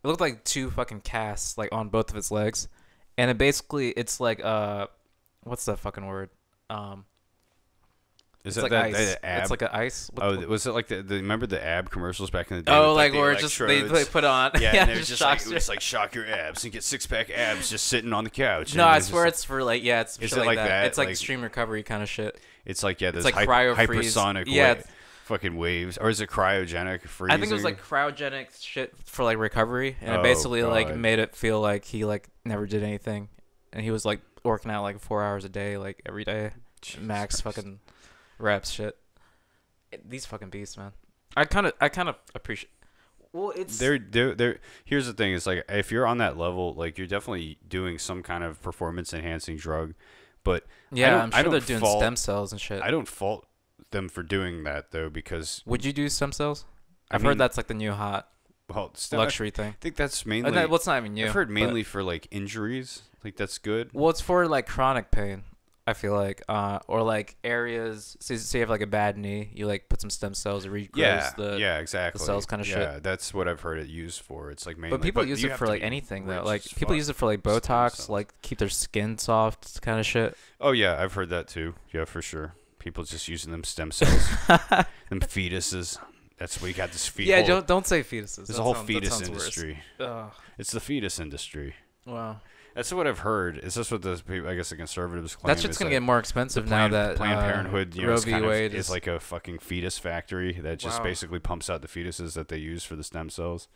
it looked like two fucking casts like on both of his legs. And it's like what's that fucking word? Is it's it like that ice. ab? It's like an ice. Was it like the remember the ab commercials back in the day? Oh, with, like the where it's just they electrodes? put on. Yeah, and they're just like shocks it was like shock your abs and get 6-pack abs just sitting on the couch. No, and I it's swear just, it's for like it's Is shit it like that? It's like Like- stream recovery kind of shit. it's like there's like cryo freeze. hypersonic Yeah, fucking waves, or is it cryogenic freezing? I think it was like cryogenic shit for like recovery, and Oh, it basically like God. made it feel like he like never did anything, and he was like working out like 4 hours a day, like every day, max Christ. fucking reps shit. These fucking beasts, man. I kind of appreciate. Well, it's They're here's the thing, it's like if you're on that level, like you're definitely doing some kind of performance enhancing drug, but yeah. I'm I sure they're don't doing fault- stem cells and shit. I don't fault them for doing that though, because Would you do stem cells? I I've mean, heard that's like the new hot I luxury thing. think that's mainly Well, it's not even new. I've heard but- mainly for like injuries, like that's good. Well, it's for like chronic pain. I feel like, or like areas. Say you have like a bad knee, you like put some stem cells, it regrows Yeah, exactly. the cells kinda shit. Yeah, that's what I've heard it used for. It's like mainly. But people use you it have for to like be anything though. rich Like as people fuck. use it for like Stem Botox, cells. like keep their skin soft, kind of shit. Oh yeah, I've heard that too. Yeah, for sure. People just using them stem cells, them fetuses. That's where you got this fetus. Yeah, don't say fetuses. There's a whole fetus industry. Ugh. It's the fetus industry. Wow. That's what I've heard. Is this what the people? I guess the conservatives claim? That shit's is gonna that get more expensive now Planned, that Planned Parenthood, you know, Roe is, v. kind Wade of, is like a fucking fetus factory that just Wow. basically pumps out the fetuses that they use for the stem cells.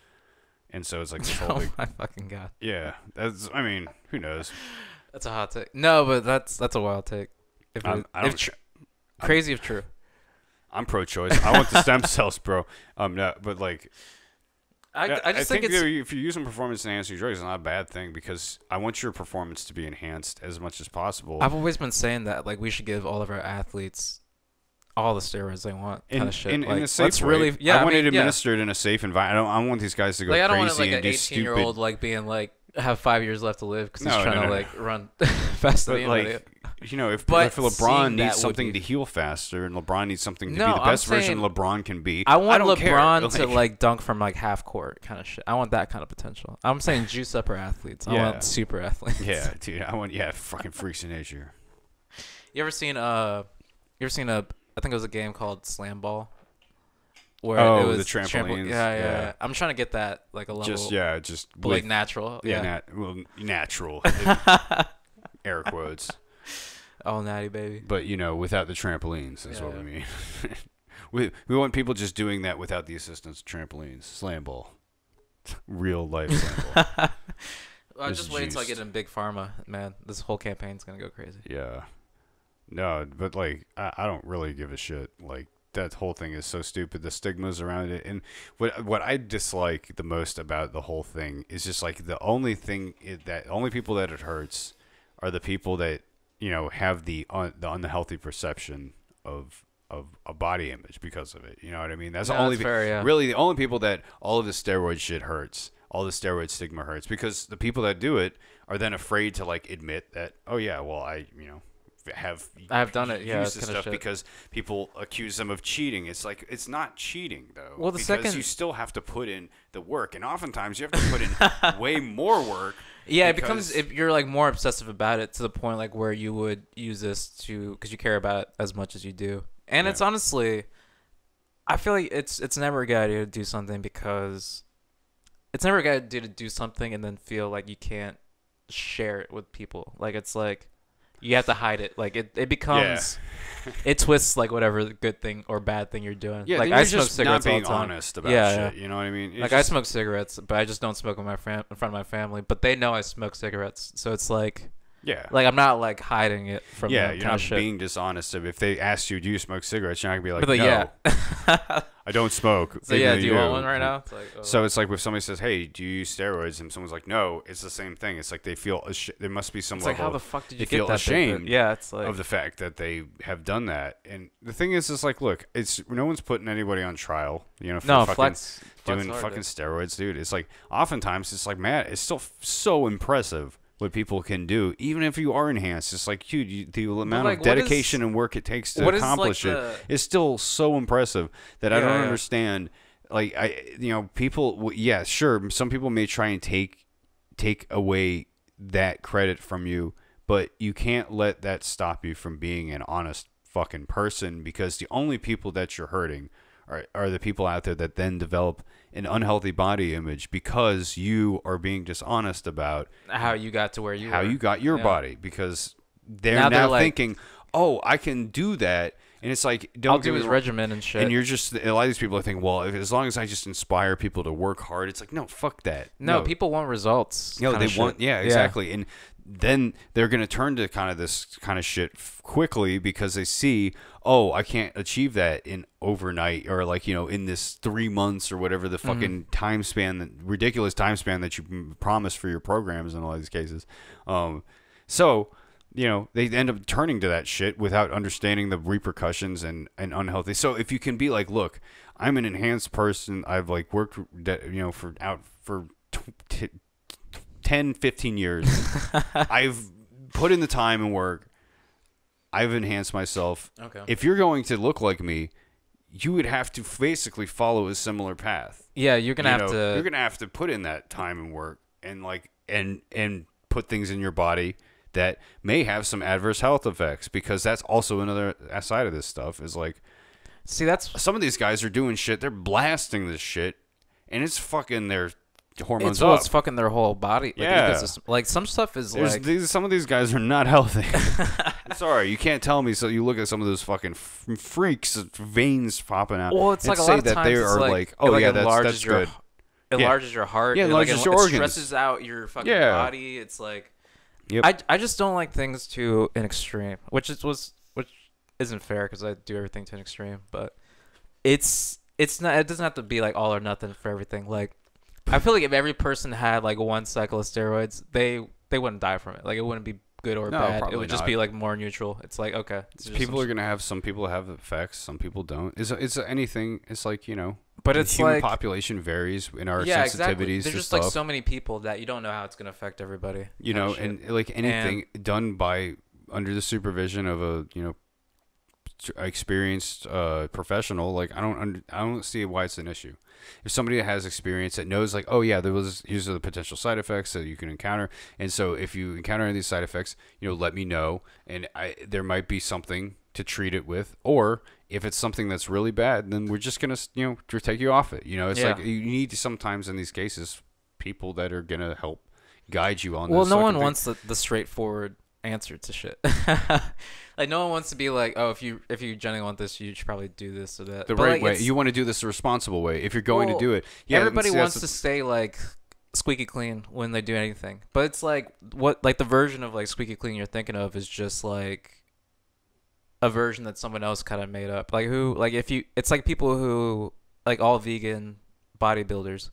And so it's like this whole Oh my fucking god. yeah. That's I mean, who knows? That's a hot take. No, but that's a wild take. Crazy if true. I'm pro-choice. I want the stem cells, bro. No, but like, I just think it's if you're using performance-enhancing drugs, it's not a bad thing because I want your performance to be enhanced as much as possible. I've always been saying that like we should give all of our athletes all the steroids they want, kind of shit. In like, a safe way. really, yeah. I want it administered in a safe environment. I don't want these guys to go like, crazy I don't want like and an do 18-year-old stupid. like being like have 5 years left to live because he's No, trying to like run faster But than like, anybody. you know, if But LeBron seeing needs that would something be- to heal faster, and LeBron needs something to No, be the I'm best version saying- LeBron can be, I want don't care. LeBron to like dunk from like half court kind of shit. I want that kind of potential. I'm saying juice up our athletes. I Yeah. want super athletes. Yeah, dude. I want fucking freaks of nature. You ever seen I think it was a game called Slam Ball. Where Oh, it was the trampolines. Yeah. I'm trying to get that like a level, Just but, like natural. Yeah. Natural. Air quotes. Oh, natty baby. But you know, without the trampolines, is what we mean. we want people just doing that without the assistance of trampolines. Slam ball. Real life slam ball. Well, It's just wait until I juiced. get in big pharma, man. This whole campaign's gonna go crazy. Yeah. No, but like I don't really give a shit. Like that whole thing is so stupid. The stigmas around it, and what I dislike the most about the whole thing is just like the only people that it hurts are the people that have the unhealthy perception of a body image because of it. You know what I mean? That's the only fair, yeah. really the only people that all of the steroid shit hurts. All the steroid stigma hurts because the people that do it are then afraid to like admit that, oh yeah, well I've done it. Yeah, used it's this kinda stuff shit. because people accuse them of cheating. It's like it's not cheating though. Well, the because second- you still have to put in the work, and oftentimes you have to put in way more work. Yeah, it because- becomes if you're like more obsessive about it to the point like where you would use this because you care about it as much as you do. And Yeah. it's honestly, I feel like it's never a good idea to do something because it's never a good idea to do something and then feel like you can't share it with people. Like it's like you have to hide it. Like it becomes it twists like whatever good thing or bad thing you're doing. Yeah, like then I you're smoke just cigarettes not all being the time. honest about Yeah, shit. You know what I mean? It's Like I smoke cigarettes, but I just don't smoke with in front of my family. But they know I smoke cigarettes, so it's like I'm not like hiding it from them. you're kind not of shit. being dishonest. If they ask you, do you smoke cigarettes, you're not gonna be like, But no, yeah. I don't smoke. So Even yeah, though do you want one right now? It's like, oh. So it's like if somebody says, "Hey, do you use steroids?" and someone's like, "No," it's the same thing. It's like they feel there must be some It's like level how the fuck did they you feel get that? ashamed Yeah, it's like of the fact that they have done that. And the thing is like, look, it's no one's putting anybody on trial. For fucking flex doing hard, fucking dude. steroids, dude. It's like oftentimes it's like, man, it's still so impressive what people can do, even if you are enhanced. It's like, dude, the amount like, of dedication and work it takes to what is, accomplish like, it is still so impressive that I Yeah, don't yeah. understand. Like people, yeah, sure, some people may try and take away that credit from you, but you can't let that stop you from being an honest fucking person, because the only people that you're hurting are the people out there that then develop an unhealthy body image because you are being dishonest about how you got to where you how were. you got your Yeah. body, because they're Now now they're like- thinking, oh, I can do that. And it's like, I'll don't do get his me wrong. regimen and shit. And you're just, a lot of these people are thinking, well, as long as I just inspire people to work hard, it's like, no, fuck that. no, people want results. No, kinda they shit. want, yeah, exactly. And then they're going to turn to kind of this kind of shit quickly because they see, oh, I can't achieve that in overnight, or like, in this 3 months or whatever the fucking time span, that ridiculous time span that you promise for your programs in all these cases. So, they end up turning to that shit without understanding the repercussions and unhealthy. So if you can be like, look, I'm an enhanced person. I've like worked, for 10, 15 years. I've put in the time and work. I've enhanced myself. Okay. If you're going to look like me, you would have to basically follow a similar path. Yeah, you're gonna have to. You're gonna have to put in that time and work, and like and put things in your body that may have some adverse health effects, because that's also another side of this stuff. Is like, See, that's some of these guys are doing shit. They're blasting this shit, and it's fucking their hormones it's up. fucking their whole body. Like, Yeah. ecosystem. Like some stuff is like. Some of these guys are not healthy. Sorry, you can't tell me. So you look at some of those fucking freaks, veins popping out. Well, it's and like a say lot of that times they it's are like, oh it, yeah, enlarges that's your, good. enlarges your heart. Yeah, it, enlarges like, your it organs. stresses out your fucking Yeah. body. It's like, Yep. I just don't like things to an extreme, which isn't fair because I do everything to an extreme. But it's not. It doesn't have to be like all or nothing for everything. Like, I feel like if every person had like one cycle of steroids, they wouldn't die from it. Like, it wouldn't be good or No, bad. It probably would just not. be like more neutral. It's like, okay, it's just People some are gonna have, some people have effects, some people don't. It's anything. It's like, but the it's human like, population varies in our yeah, sensitivities exactly. There's to just stuff. like so many people that you don't know how it's gonna affect everybody. Kinda shit. And like anything done by under the supervision of a experienced professional, like I don't see why it's an issue. If somebody that has experience that knows, like, oh yeah, these are the potential side effects that you can encounter, and so if you encounter any of these side effects, let me know, and there might be something to treat it with, or if it's something that's really bad, then we're just gonna take you off it. It's like you need to, sometimes in these cases, people that are gonna help guide you on. Well, this no one thing. wants the straightforward answer to shit. Like, no one wants to be like, oh, if you genuinely want this, you should probably do this or that. The But, right like, way. You want to do this the responsible way. If you're going to do it, yeah. Everybody see, wants to stay like squeaky clean when they do anything, but it's like the version of like squeaky clean you're thinking of is just like a version that someone else kind of made up. Like it's like people who like all vegan bodybuilders.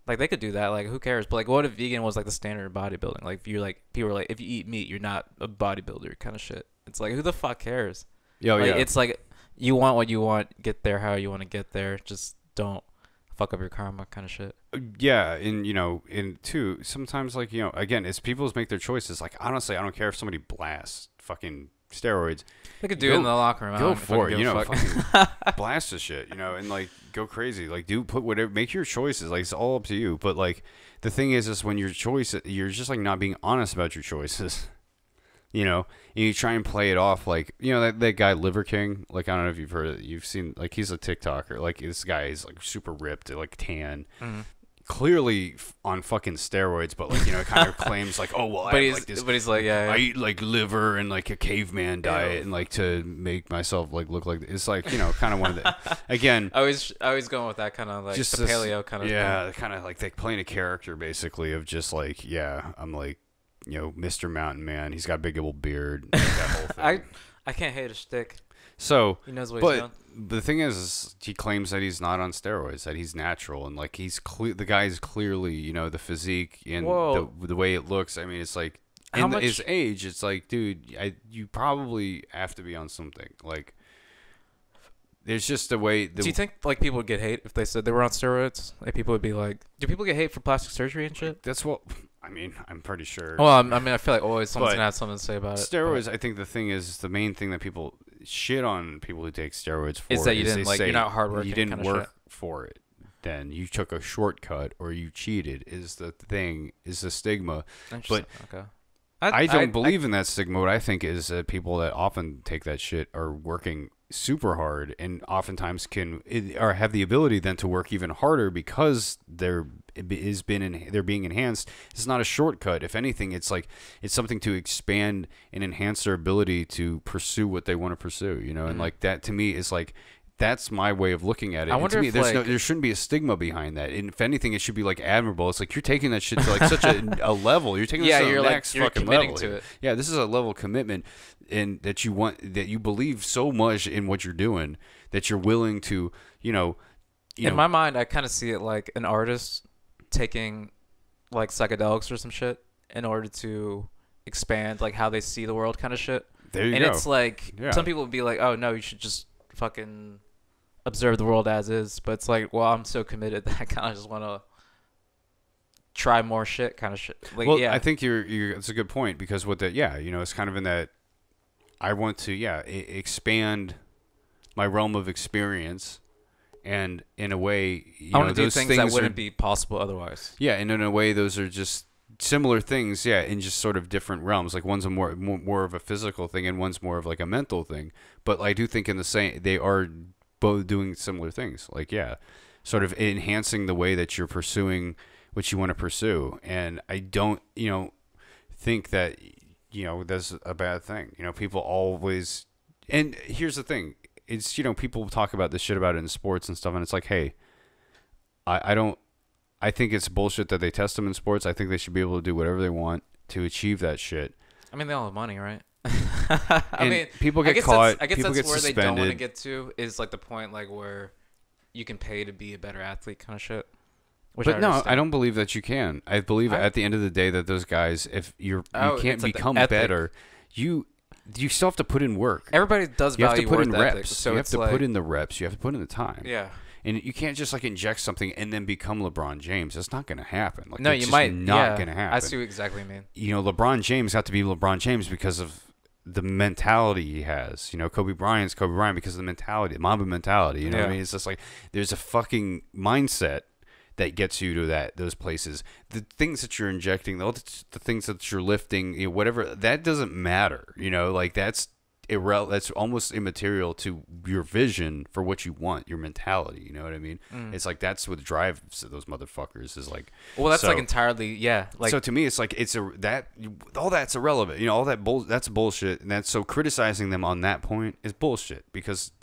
Like, they could do that. Like, who cares? But like, what if vegan was like the standard of bodybuilding? Like, if you're like, people are like, if you eat meat, you're not a bodybuilder kind of shit. It's like, who the fuck cares? Oh, like, yeah. It's like, you want what you want, get there how you want to get there. Just don't fuck up your karma kind of shit. Yeah, and too, sometimes, like, again, it's people make their choices. Like, honestly, I don't care if somebody blasts fucking steroids. They could do it in the locker room. Go for it, fuck. blast the shit, and like go crazy, like put whatever, make your choices. Like, it's all up to you. But like the thing is when your choice, you're just like not being honest about your choices. And you try and play it off like, that guy Liver King. Like, I don't know if you've heard it, you've seen, like, he's a TikToker. Like, this guy is like super ripped, like tan. Mm-hmm. Clearly on fucking steroids, but like, kind of claims like, oh well, I have like this, but he's like, yeah, I eat like liver and like a caveman diet and like to make myself like look like it's like, kind of one of the, again, I was going with that kind of like just the paleo kind of thing. Kind of like they playing a character basically of just like, yeah, I'm like, Mr. Mountain Man, he's got a big old beard, like that whole thing. I can't hate a shtick. So he knows what he's doing. The thing is, he claims that he's not on steroids, that he's natural, and like the guy is clearly, the physique and the way it looks. I mean, it's like his age. It's like, dude, you probably have to be on something. Like, there's just the way. Do you think like people would get hate if they said they were on steroids? Like, people would be like, do people get hate for plastic surgery and shit? That's what. I mean, I'm pretty sure. Well, I mean, I feel like always someone's gonna have something to say about it. Steroids, I think the thing is, the main thing that people shit on people who take steroids for is that you didn't like, you're not hardworking. You didn't work for it. Then you took a shortcut or you cheated. Is the thing? Is the stigma? But okay. I don't believe in that stigma. What I think is that people that often take that shit are working super hard and oftentimes or have the ability then to work even harder because they're being enhanced. It's not a shortcut. If anything, it's like it's something to expand and enhance their ability to pursue what they want to pursue. And like that to me is like. That's my way of looking at it. I wonder if there shouldn't be a stigma behind that. And if anything, it should be like admirable. It's like you're taking that shit to like such a level. You're taking it to the next fucking level. To it. Yeah, this is a level of commitment, and that you believe so much in what you're doing that you're willing to, In my mind, I kind of see it like an artist taking like psychedelics or some shit in order to expand like how they see the world, kind of shit. There you go. And it's like some people would be like, oh no, you should just fucking observe the world as is, but it's like, well, I'm so committed that I kind of just want to try more shit, kind of shit. Like, well, I think it's a good point because it's kind of in that I want to expand my realm of experience, and in a way, I want to do things that wouldn't be possible otherwise. Yeah, and in a way, those are just similar things, in just sort of different realms. Like one's more of a physical thing, and one's more of like a mental thing. But I do think they are both doing similar things. Like sort of enhancing the way that you're pursuing what you want to pursue. And I don't, think that that's a bad thing. People always. And here's the thing: it's people talk about this shit about it in sports and stuff, and it's like, hey, I don't I think it's bullshit that they test them in sports. I think they should be able to do whatever they want to achieve that shit. I mean, they all have money, right? I mean, people get caught. I guess people that's get where suspended. they don't want to get to is like the point like where you can pay to be a better athlete kind of shit. But no, I don't believe that you can. I believe at the end of the day that those guys, if you can't become better, you still have to put in work. Everybody does you have value to put in work reps. ethic, so you have it's to like, put in the reps. You have to put in the time. Yeah. And you can't just like inject something and then become LeBron James. That's not going to happen. Like, no, it's you just might not going to happen. I see what exactly what you mean. You know, LeBron James got to be LeBron James because of the mentality he has. You know, Kobe Bryant's Kobe Bryant because of the mentality, the Mamba mentality. You know what I mean? It's just like there's a fucking mindset that gets you to those places. The things that you're injecting, the things that you're lifting, you know, whatever, that doesn't matter. You know, like that's almost immaterial to your vision for what you want, your mentality. You know what I mean? It's like that's what drives those motherfuckers is like. Well, that's like entirely like. So to me, it's like all that's irrelevant. You know, all that's bullshit, and so criticizing them on that point is bullshit because.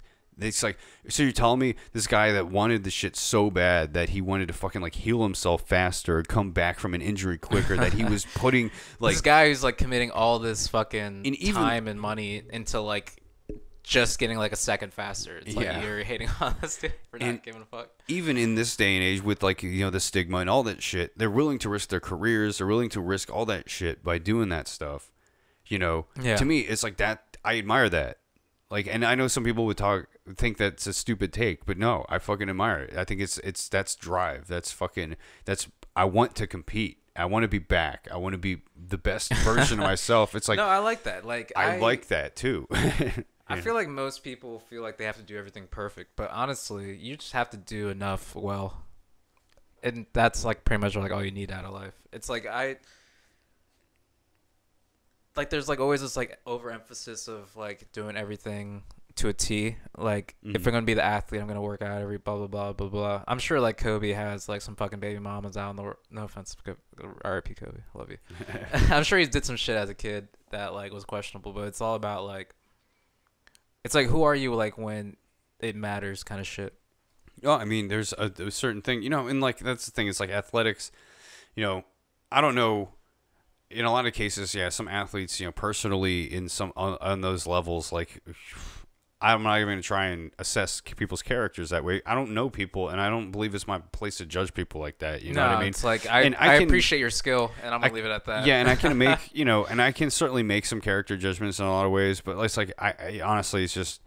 It's like, so you're telling me this guy that wanted the shit so bad that he wanted to fucking like heal himself faster, come back from an injury quicker, that he was putting like this guy who's like committing all this fucking time and money into like just getting like a second faster. It's like you're hating on this dude for not giving a fuck. Even in this day and age with like, you know, the stigma and all that shit, they're willing to risk their careers. They're willing to risk all that shit by doing that stuff. You know, to me, it's like that. I admire that. Like, and I know some people would think that's a stupid take, but no, I fucking admire it. I think that's drive. I want to compete. I want to be back. I want to be the best version of myself. It's like, no, I like that. Like, I like that too. I feel like most people feel like they have to do everything perfect, but honestly, you just have to do enough well. And that's like pretty much like all you need out of life. It's like there's like always this like overemphasis of like doing everything to a T. Like if I'm gonna be the athlete, I'm gonna work out every blah blah blah blah blah. I'm sure like Kobe has like some fucking baby mamas out in the no offense, R.I.P. Kobe, I love you. I'm sure he did some shit as a kid that like was questionable, but it's all about like it's like who are you like when it matters kind of shit. Oh, I mean, there's a certain thing, you know, and like that's the thing. It's like athletics, you know. I don't know. In a lot of cases, yeah, some athletes, you know, personally in some on those levels, like I'm not even going to try and assess people's characters that way. I don't know people, and I don't believe it's my place to judge people like that. You know what I mean? It's like I appreciate your skill, and I'm gonna leave it at that. Yeah, and I can make and I can certainly make some character judgments in a lot of ways, but it's like I honestly, it's just.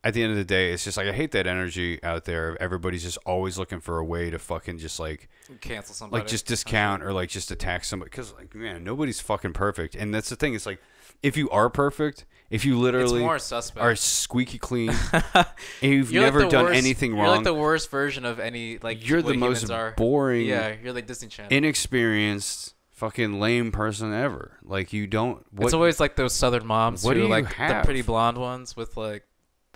At the end of the day, it's just like I hate that energy out there. Everybody's just always looking for a way to fucking just like cancel somebody, like just discount or like just attack somebody. Because like man, nobody's fucking perfect, and that's the thing. It's like if you are perfect, if you literally more suspect. are squeaky clean, and you've never done anything wrong, you're like the worst version of any like. You're the most boring, you're like Disney Channel, inexperienced, fucking lame person ever. Like you don't. It's always like those Southern moms who like the pretty blonde ones with like.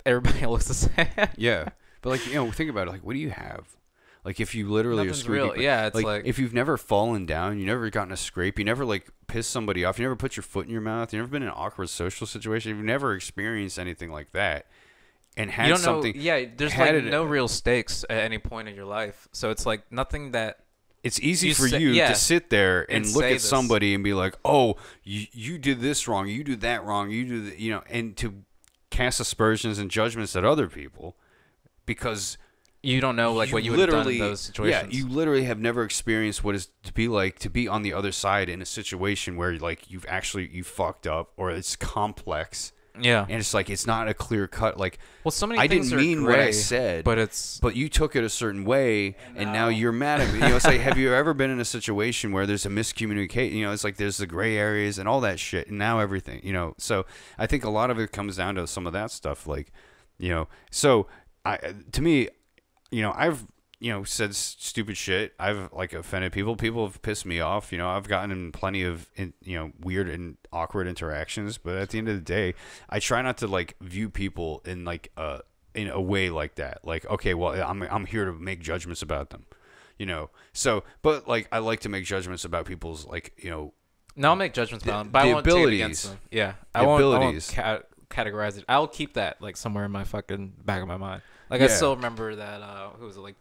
Everybody looks the same. Yeah, but like you know, think about it. Like, what do you have? Like, if you literally Nothing's are squeaky, real. Yeah, it's like if you've never fallen down, you never gotten a scrape, you never like pissed somebody off, you never put your foot in your mouth, you never been in an awkward social situation, you've never experienced anything like that, and had you don't something. Know, yeah, there's like no real stakes at any point in your life, so it's like nothing that. It's easy for you to sit there and look at somebody and be like, "Oh, you did this wrong, you did that wrong, you do the, you know," and to cast aspersions and judgments at other people because you don't know like what you would have done in those situations. Yeah, you literally have never experienced what it's to be like to be on the other side in a situation where like you fucked up or it's complex. Yeah, and it's like it's not a clear cut. Like, well, so many I things didn't mean gray, what I said, but you took it a certain way, and now you're mad at me. You know, it's like, have you ever been in a situation where there's a miscommunication? You know, it's like there's the gray areas and all that shit, and now everything. You know, so I think a lot of it comes down to some of that stuff. Like, you know, so to me, you know, I've said stupid shit. I've like offended people. People have pissed me off. You know, I've gotten in plenty of weird and awkward interactions. But at the end of the day, I try not to like view people in like in a way like that. Like, okay, well, I'm here to make judgments about them. You know, so but like I like to make judgments about people's like No, I'll make judgments about them, but I won't take it against them. Yeah, I won't categorize it. I'll keep that like somewhere in my fucking back of my mind. Like I still remember that. Who was it? Like.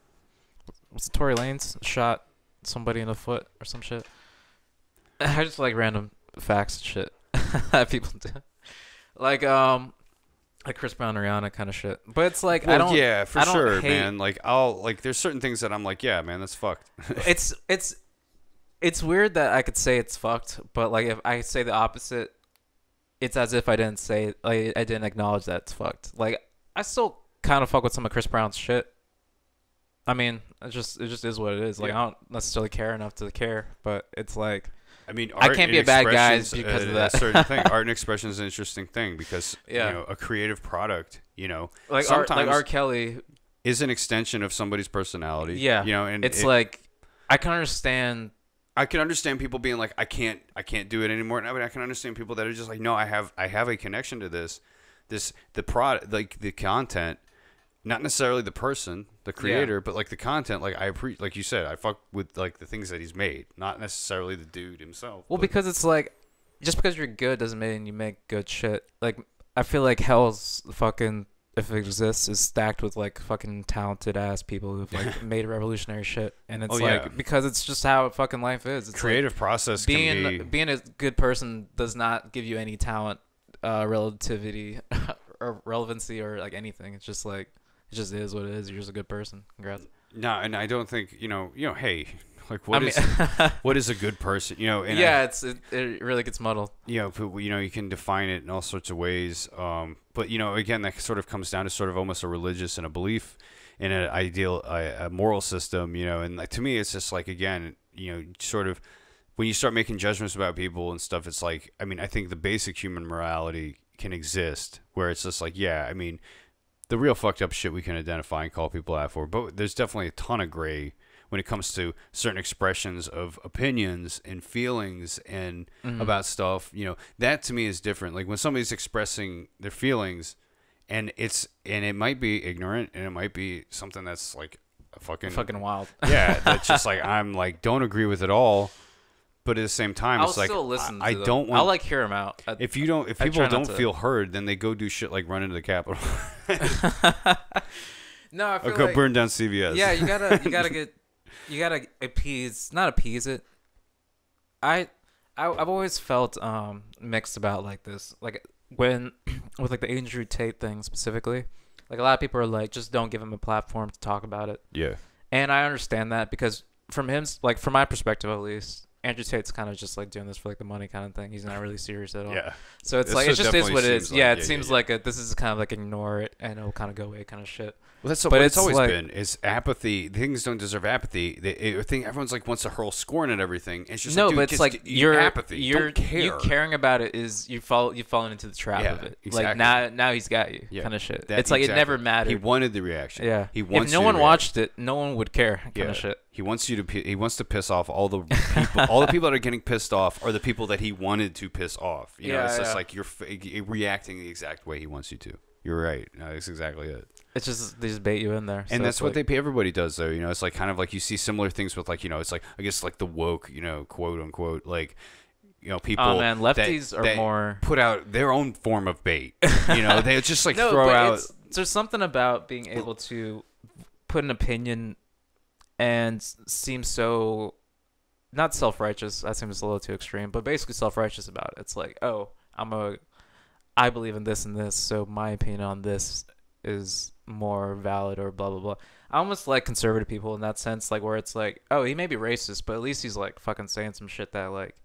Was it Tory Lanez shot somebody in the foot or some shit. I just like random facts and shit that people do. Like Chris Brown, Rihanna kind of shit. But it's like, well, I don't. Yeah, for I don't sure, hate, man. Like there's certain things that I'm like, yeah, man, that's fucked. it's weird that I could say it's fucked, but like if I say the opposite, it's as if I didn't say, like, I didn't acknowledge that it's fucked. Like, I still kind of fuck with some of Chris Brown's shit. I mean, it just is what it is. Like, I don't necessarily care enough to care, but it's like, I mean, I can't be a bad guy because of that. A certain thing. Art and expression is an interesting thing because a creative product, like sometimes R. Kelly is an extension of somebody's personality. Yeah, and it's like, I can understand. I can understand people being like, I can't do it anymore. And I can understand people that are just like, no, I have a connection to the product, like the content. Not necessarily the person, the creator, but like the content. Like like you said, I fuck with like the things that he's made, not necessarily the dude himself. Well, because it's like, just because you're good doesn't mean you make good shit. Like, I feel like hell's fucking, if it exists, is stacked with like fucking talented ass people who've like made revolutionary shit, and it's because it's just how fucking life is. It's creative process. Being a good person does not give you any talent, relativity, or relevancy, or like anything. It's just like. It just is what it is. You're just a good person. Congrats. No, and I don't think hey, like what is a good person? And it really gets muddled. You can define it in all sorts of ways. But again, that sort of comes down to sort of almost a religious and a belief in an ideal, a moral system. And like, to me, it's just like, again, sort of when you start making judgments about people and stuff, it's like, I mean, I think the basic human morality can exist where it's just like, yeah, I mean. The real fucked up shit we can identify and call people out for, but there's definitely a ton of gray when it comes to certain expressions of opinions and feelings and about stuff. That to me is different. Like when somebody's expressing their feelings, and it might be ignorant, and it might be something that's like fucking wild. Yeah, that's just like I'm like don't agree with it all. But at the same time, it's like still listen to I them. don't want. I'll like hear them out. If people don't feel heard, then they go do shit like run into the Capitol. No, I feel or go burn down CVS. Yeah, you gotta not appease it. I've always felt mixed about like this, like when with like the Andrew Tate thing specifically. Like a lot of people are like, just don't give him a platform to talk about it. Yeah, and I understand that because from my perspective at least. Andrew Tate's kind of just like doing this for like the money kind of thing. He's not really serious at all. Yeah. So it's like, it just is what it is. Like, yeah, it seems like this is kind of like ignore it and it'll kind of go away kind of shit. Well, that's what it's always been. Is apathy. Things don't deserve apathy. Everyone's like wants to hurl scorn at everything. It's just but it's like your apathy. You caring about it is you've fallen into the trap of it. Exactly. Like now he's got you kind of shit. It's like it never mattered. He wanted the reaction. Yeah. If no one watched it, no one would care kind of shit. He wants to piss off all the people. All the people that are getting pissed off are the people that he wanted to piss off. It's just like you're reacting the exact way he wants you to. You're right. No, that's exactly it. It's just they just bait you in there, and so that's what everybody does though. It's like kind of like you see similar things with like it's like I guess like the woke quote unquote like people. Oh man, lefties are more put out their own form of bait. They just like throw out. There's something about being able to put an opinion and seem so not self-righteous. That seems a little too extreme, but basically self-righteous about it. It's like, oh, I believe in this and this, so my opinion on this is more valid or blah blah blah. I almost like conservative people in that sense, like where it's like, oh, he may be racist, but at least he's like fucking saying some shit that like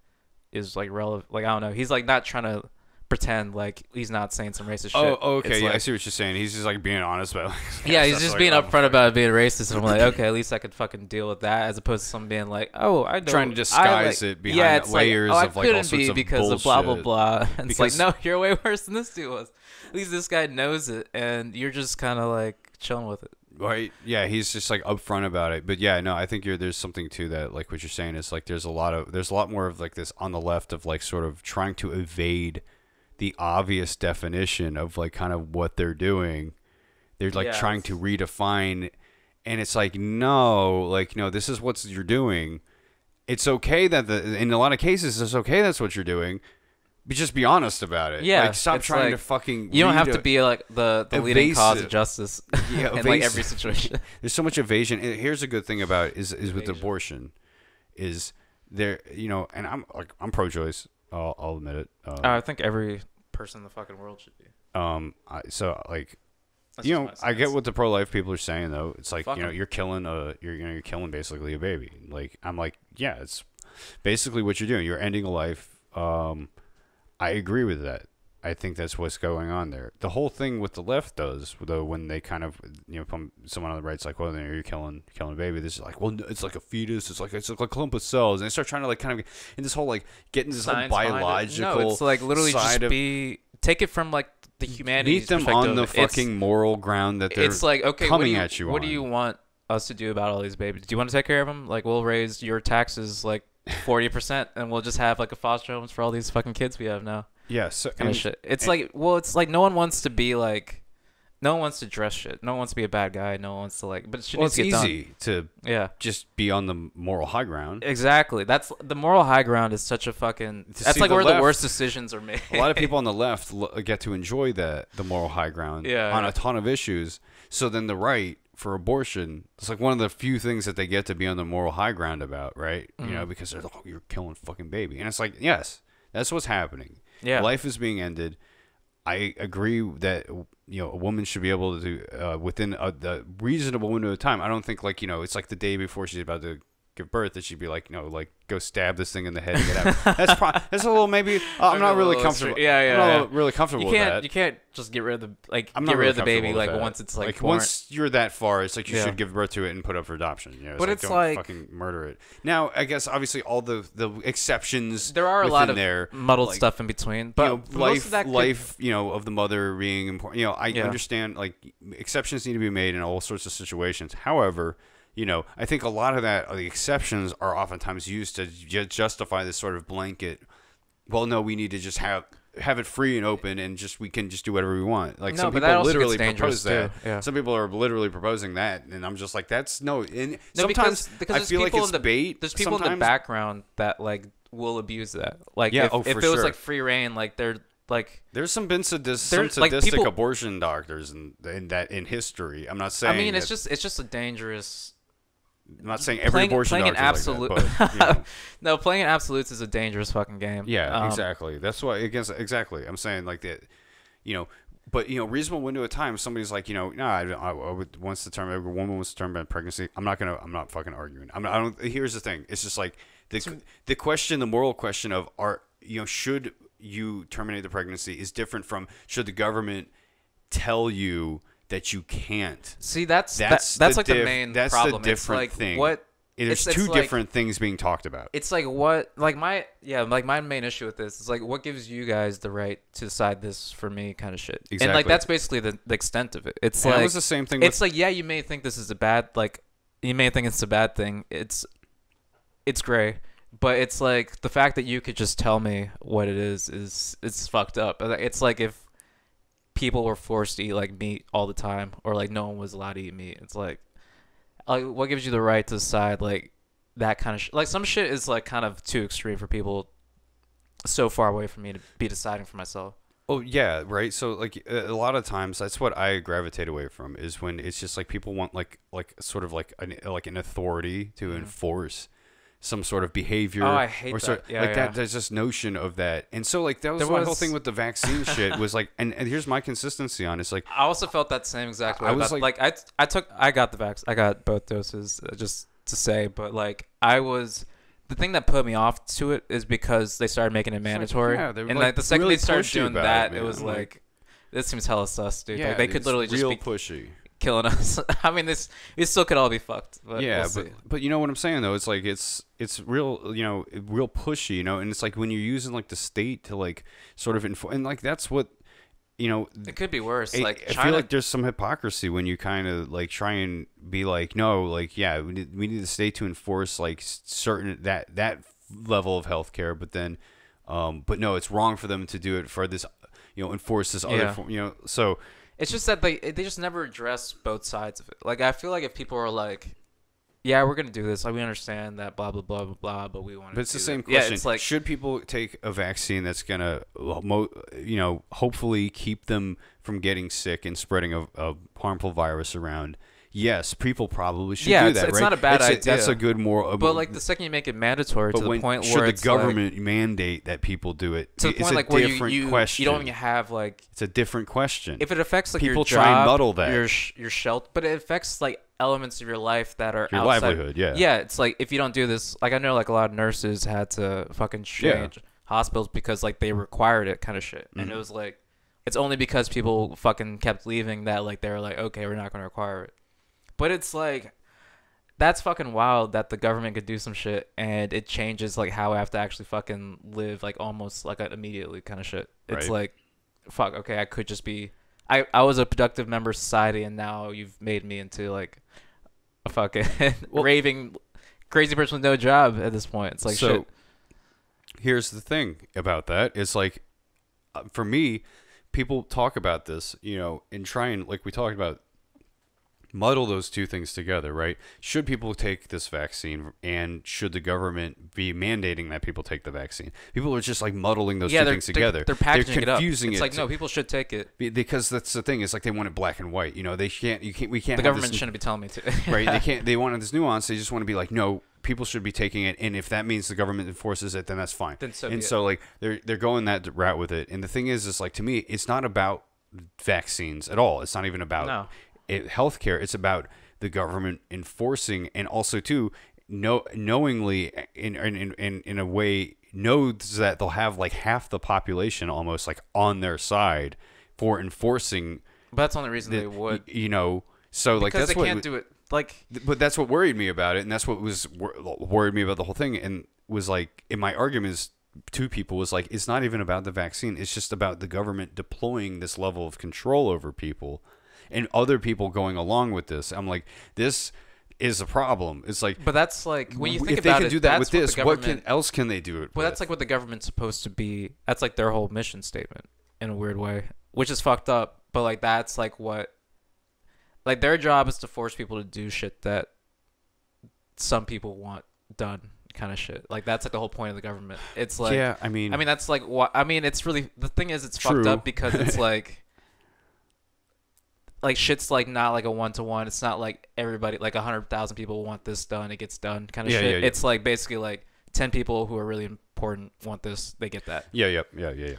is like relevant. Like I don't know, he's like not trying to pretend like he's not saying some racist shit. Oh, okay, it's yeah, like, I see what you're saying. He's just like being honest about. Yeah, he's just being upfront about being racist, and I'm like, okay, at least I could fucking deal with that, as opposed to someone being like, oh, I know, trying to disguise it behind layers of like all sorts of because bullshit. Of blah blah blah. And it's like, no, you're way worse than this dude was. At least this guy knows it, and you're just kind of like chilling with it. Right? Yeah, he's just like upfront about it. But yeah, no, I think there's something to that. Like what you're saying is like there's a lot more of like this on the left of like sort of trying to evade the obvious definition of like kind of what they're doing. They're like trying to redefine, and it's like no, this is what you're doing. It's okay that in a lot of cases it's okay that's what you're doing. But just be honest about it. Yeah, like stop trying to fucking. You don't have to be like the leading cause of justice in like every situation. There's so much evasion. Here's a good thing about is with abortion. is there, and I'm pro-choice. I'll admit it. I think every person in the fucking world should be. I get what the pro-life people are saying though. It's like, Fuck 'em. you're killing you're killing basically a baby. Like, I'm like, yeah, it's basically what you're doing. You're ending a life. I agree with that. I think that's what's going on there. The whole thing with the left does, though, when they kind of, someone on the right's like, well, then you're killing a baby. This is like, well, it's like a fetus. It's like a clump of cells, and they start trying to like kind of in this whole like getting this Science whole behind it. biological. No, it's like literally side just take it from like the humanities meet them perspective. on the fucking moral ground that they're it's like, okay, coming at you. What do you want us to do about all these babies? Do you want to take care of them? Like, we'll raise your taxes like 40%, and we'll just have like a foster homes for all these fucking kids we have now. Yeah, so Kind of shit. It's like no one wants to be like, no one wants to dress shit. No one wants to be a bad guy. No one wants to like, but it shit needs to get done. It's easy to just be on the moral high ground. Exactly. That's the moral high ground is such a fucking. That's like where the worst decisions are made. A lot of people on the left get to enjoy the moral high ground on a ton of issues. So then the right, for abortion, it's like one of the few things that they get to be on the moral high ground about, right? Mm-hmm. Because they're like, oh, you're killing fucking baby, and it's like, yes, that's what's happening. Yeah, life is being ended. I agree that a woman should be able to within the reasonable window of time. I don't think like it's like the day before she's about to give birth that she'd be like like go stab this thing in the head and get out. That's a little maybe. I'm not really comfortable. I'm not really comfortable with that. You can't just get rid of the baby like once it's like born. Once you're that far, it's like you should give birth to it and put up for adoption. But it's like fucking murder it. Now I guess obviously all the exceptions. There are a lot of there, muddled stuff in between, but life of the mother being important. I understand like exceptions need to be made in all sorts of situations. However, I think a lot of the exceptions are oftentimes used to justify this sort of blanket. Well, no, we need to just have it free and open, and we can just do whatever we want. Like some people literally propose that. Yeah. Some people are literally proposing that, and I'm just like, that's no. Sometimes because I feel like it's bait. There's people in the background that like will abuse that. Like if it was like free reign, like they're like there's been sadistic abortion doctors in history. I'm not saying. I mean, it's just a dangerous. I'm not saying every abortion doctor absolute. Like that, but, No, playing in absolutes is a dangerous fucking game. Yeah, exactly. That's why exactly. I'm saying like that, but reasonable window of time. Somebody's like, I would wants to terminate. Every woman wants to terminate pregnancy. I'm not fucking arguing. I don't. Here's the thing. It's just like the question, the moral question of should you terminate the pregnancy is different from should the government tell you that you can't. See, that's like the main problem. That's the different thing. There's two different things being talked about. It's like my main issue with this is like what gives you guys the right to decide this for me kind of shit. Exactly. And like that's basically the extent of it. It's and like it was the same thing. It's like you may think this is a bad you may think it's a bad thing. It's gray. But it's like the fact that you could just tell me what it is it's fucked up. It's like if people were forced to eat like meat all the time, or like no one was allowed to eat meat. It's like what gives you the right to decide like that kind of like some shit is like kind of too extreme for people so far away from me to be deciding for myself. Oh yeah, right. So like a lot of times that's what I gravitate away from is when it's just like people want like sort of like an authority to enforce some sort of behavior. Oh, I hate that. That. There's this notion of that, and so like that was my whole thing with the vaccine shit was like, and here's my consistency on it. It's like I also felt that same exact way. I was I got the vax. I got both doses just to say, but like the thing that put me off to it is because they started making it mandatory, and like the second they started doing that, it was like this seems hella sus, dude. Yeah, like, they could literally just be pushy. Killing us. I mean, we still could all be fucked. But yeah, we'll but you know what I'm saying though. It's like it's real, real pushy, and it's like when you're using like the state to like sort of and like that's what it could be worse. I feel like there's some hypocrisy when you kind of like try and be like, no, like we need the state to enforce like certain that level of healthcare, but then, but no, it's wrong for them to do it for this, enforce this other form, so. It's just that they just never address both sides of it. Like I feel like if people are like, yeah, we're gonna do this, like we understand that, blah blah blah blah blah, but we want to. But it's the same question. Yeah, it's like, should people take a vaccine that's gonna, hopefully keep them from getting sick and spreading a harmful virus around? yes, people probably should Yeah, do it's- that, it's right? not a bad idea. That's a good moral. But like the second you make it mandatory to the point should where the it's government mandate that people do it? to the It's point a like where different you question. don't even have like It's a different question. if it affects like People your job, try and muddle that. your shelter, but it affects like elements of your life that are Your outside. livelihood, yeah. Yeah, it's like if you don't do this, like I know like a lot of nurses had to fucking change hospitals because like they required it kind of shit, and it was like it's only because people fucking kept leaving that like they were like, okay, we're not gonna require it. But it's like that's fucking wild that the government could do some shit and it changes like how I have to actually fucking live like almost like immediately kind of shit. It's Right. like, fuck, okay, I could just be, I was a productive member of society and now you've made me into like a fucking raving crazy person with no job at this point. It's like so, shit. Here's the thing about that. It's like, for me, people talk about this, and try and, like we talked about, muddle those two things together, right? Should people take this vaccine, and should the government be mandating that people take the vaccine? People are just like muddling those two things together. They're packaging confusing it up. It's like, no, people should take it. Because that's the thing. It's like they want it black and white. We can't. The have government this, shouldn't be telling me to. right? They can't. They want this nuance. They just want to be like, no, people should be taking it, and if that means the government enforces it, then that's fine. Then so and be so like they're going that route with it. And the thing is like to me, it's not about vaccines at all. It's not even about healthcare. It's about the government enforcing, and also too knowingly in a way knows that they'll have like half the population almost like on their side for enforcing. But that's the only reason they would. So like because that's they what can't do it. Like, but that's what worried me about it, and that's what was worried me about the whole thing, and was like in my arguments to people was like, it's not even about the vaccine. It's just about the government deploying this level of control over people. And other people going along with this. I'm like, this is a problem. It's like, but that's like when you think if about they can it, do that that's with this, what else can they do it? Well, that's like what the government's supposed to be. That's like their whole mission statement in a weird way, which is fucked up. But like that's like what, like their job is to force people to do shit that some people want done, kind of shit. Like that's like the whole point of the government. It's like, yeah, I mean that's like what I mean. It's really the thing is it's True. fucked up because it's like. Like shit's like not like a 1-to-1. It's not like everybody like 100,000 people want this done. It gets done kind of shit. Yeah. It's like basically like 10 people who are really important want this. They get that. Yeah.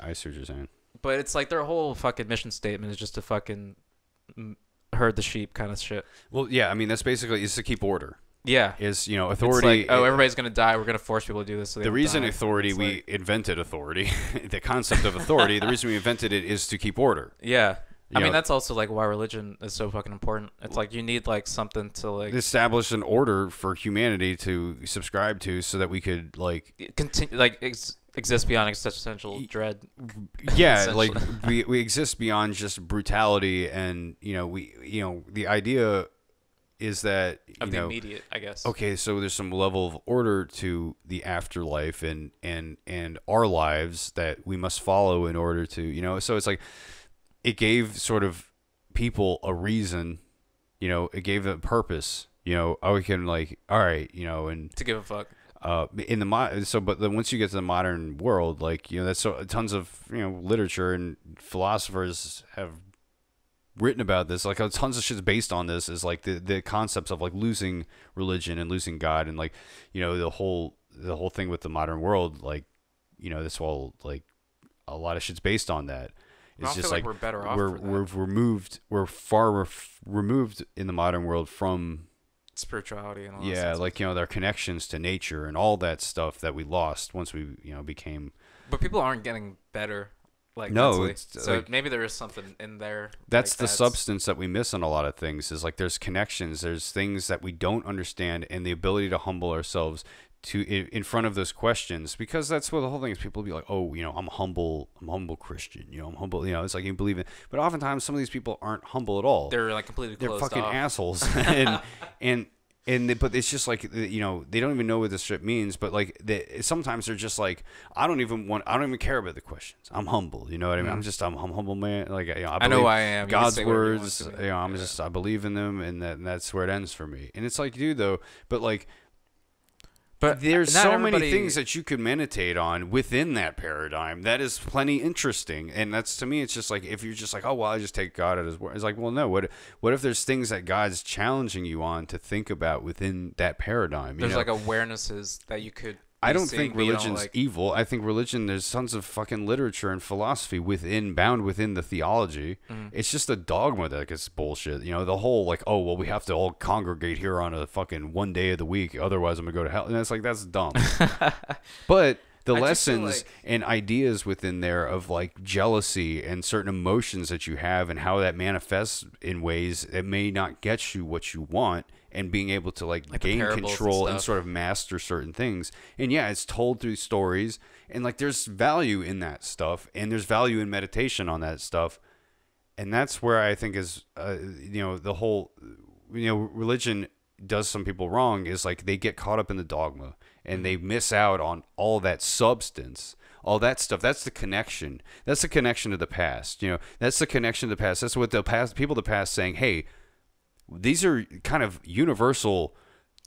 I see what you're saying. But it's like their whole fucking mission statement is just to fucking herd the sheep kind of shit. Well, yeah. I mean that's basically is to keep order. Yeah. Is authority? It's like, everybody's gonna die. We're gonna force people to do this. So the reason authority we invented authority, the concept of authority. The reason we invented it is to keep order. Yeah. I mean, that's also like why religion is so fucking important. It's like you need like something to like establish an order for humanity to subscribe to, so that we could like continue like exist beyond existential dread. Yeah, like we exist beyond just brutality, and the idea is that of the immediate, I guess. Okay, so there's some level of order to the afterlife and our lives that we must follow in order to so it's like. It gave sort of people a reason, it gave a purpose, we can like, all right, and to give a fuck. But then once you get to the modern world, like, that's tons of, literature and philosophers have written about this. Like tons of shit's based on this is like the concepts of like losing religion and losing God. And like, the whole thing with the modern world, like, this whole, like a lot of shit's based on that. It's just like we're better off. We're far removed in the modern world from spirituality and all. Yeah, like their connections to nature and all that stuff that we lost once we became. But people aren't getting better. Like no, it's, so like, maybe there is something in there. That's the substance that we miss on a lot of things. Is like there's connections, there's things that we don't understand, and the ability to humble ourselves in front of those questions, because that's what the whole thing is. People will be like, oh, I'm humble Christian, I'm humble, it's like you believe in, but oftentimes some of these people aren't humble at all. They're like completely closed fucking off. Assholes. But it's just like, they don't even know what this shit means, but like sometimes they're just like, I don't even care about the questions. I'm humble, you know what I mean? I'm humble man. Like, I know who I am. God's words, I believe in them, and that's where it ends for me. And it's like, dude, though, but like, But there's not so everybody... many things that you could meditate on within that paradigm that is plenty interesting. And that's, to me, it's just like, if you're just like, oh, well, I just take God at his word. It's like, well, no, what if there's things that God's challenging you on to think about within that paradigm? There's like awarenesses that you could... I don't think religion's evil. I think religion, there's tons of fucking literature and philosophy bound within the theology. It's just a dogma that gets bullshit. You know, the whole like, oh, well, we have to all congregate here on a fucking one day of the week, otherwise I'm gonna go to hell. And it's like, that's dumb. But the lessons and ideas within there of like jealousy and certain emotions that you have and how that manifests in ways that may not get you what you want, and being able to like gain control and sort of master certain things. And yeah, it's told through stories, and like there's value in that stuff, and there's value in meditation on that stuff. And that's where I think is, the whole, religion does some people wrong, is like they get caught up in the dogma and they miss out on all that substance, all that stuff. That's the connection. That's the connection to the past. That's the connection to the past. That's what people of the past saying, hey, these are kind of universal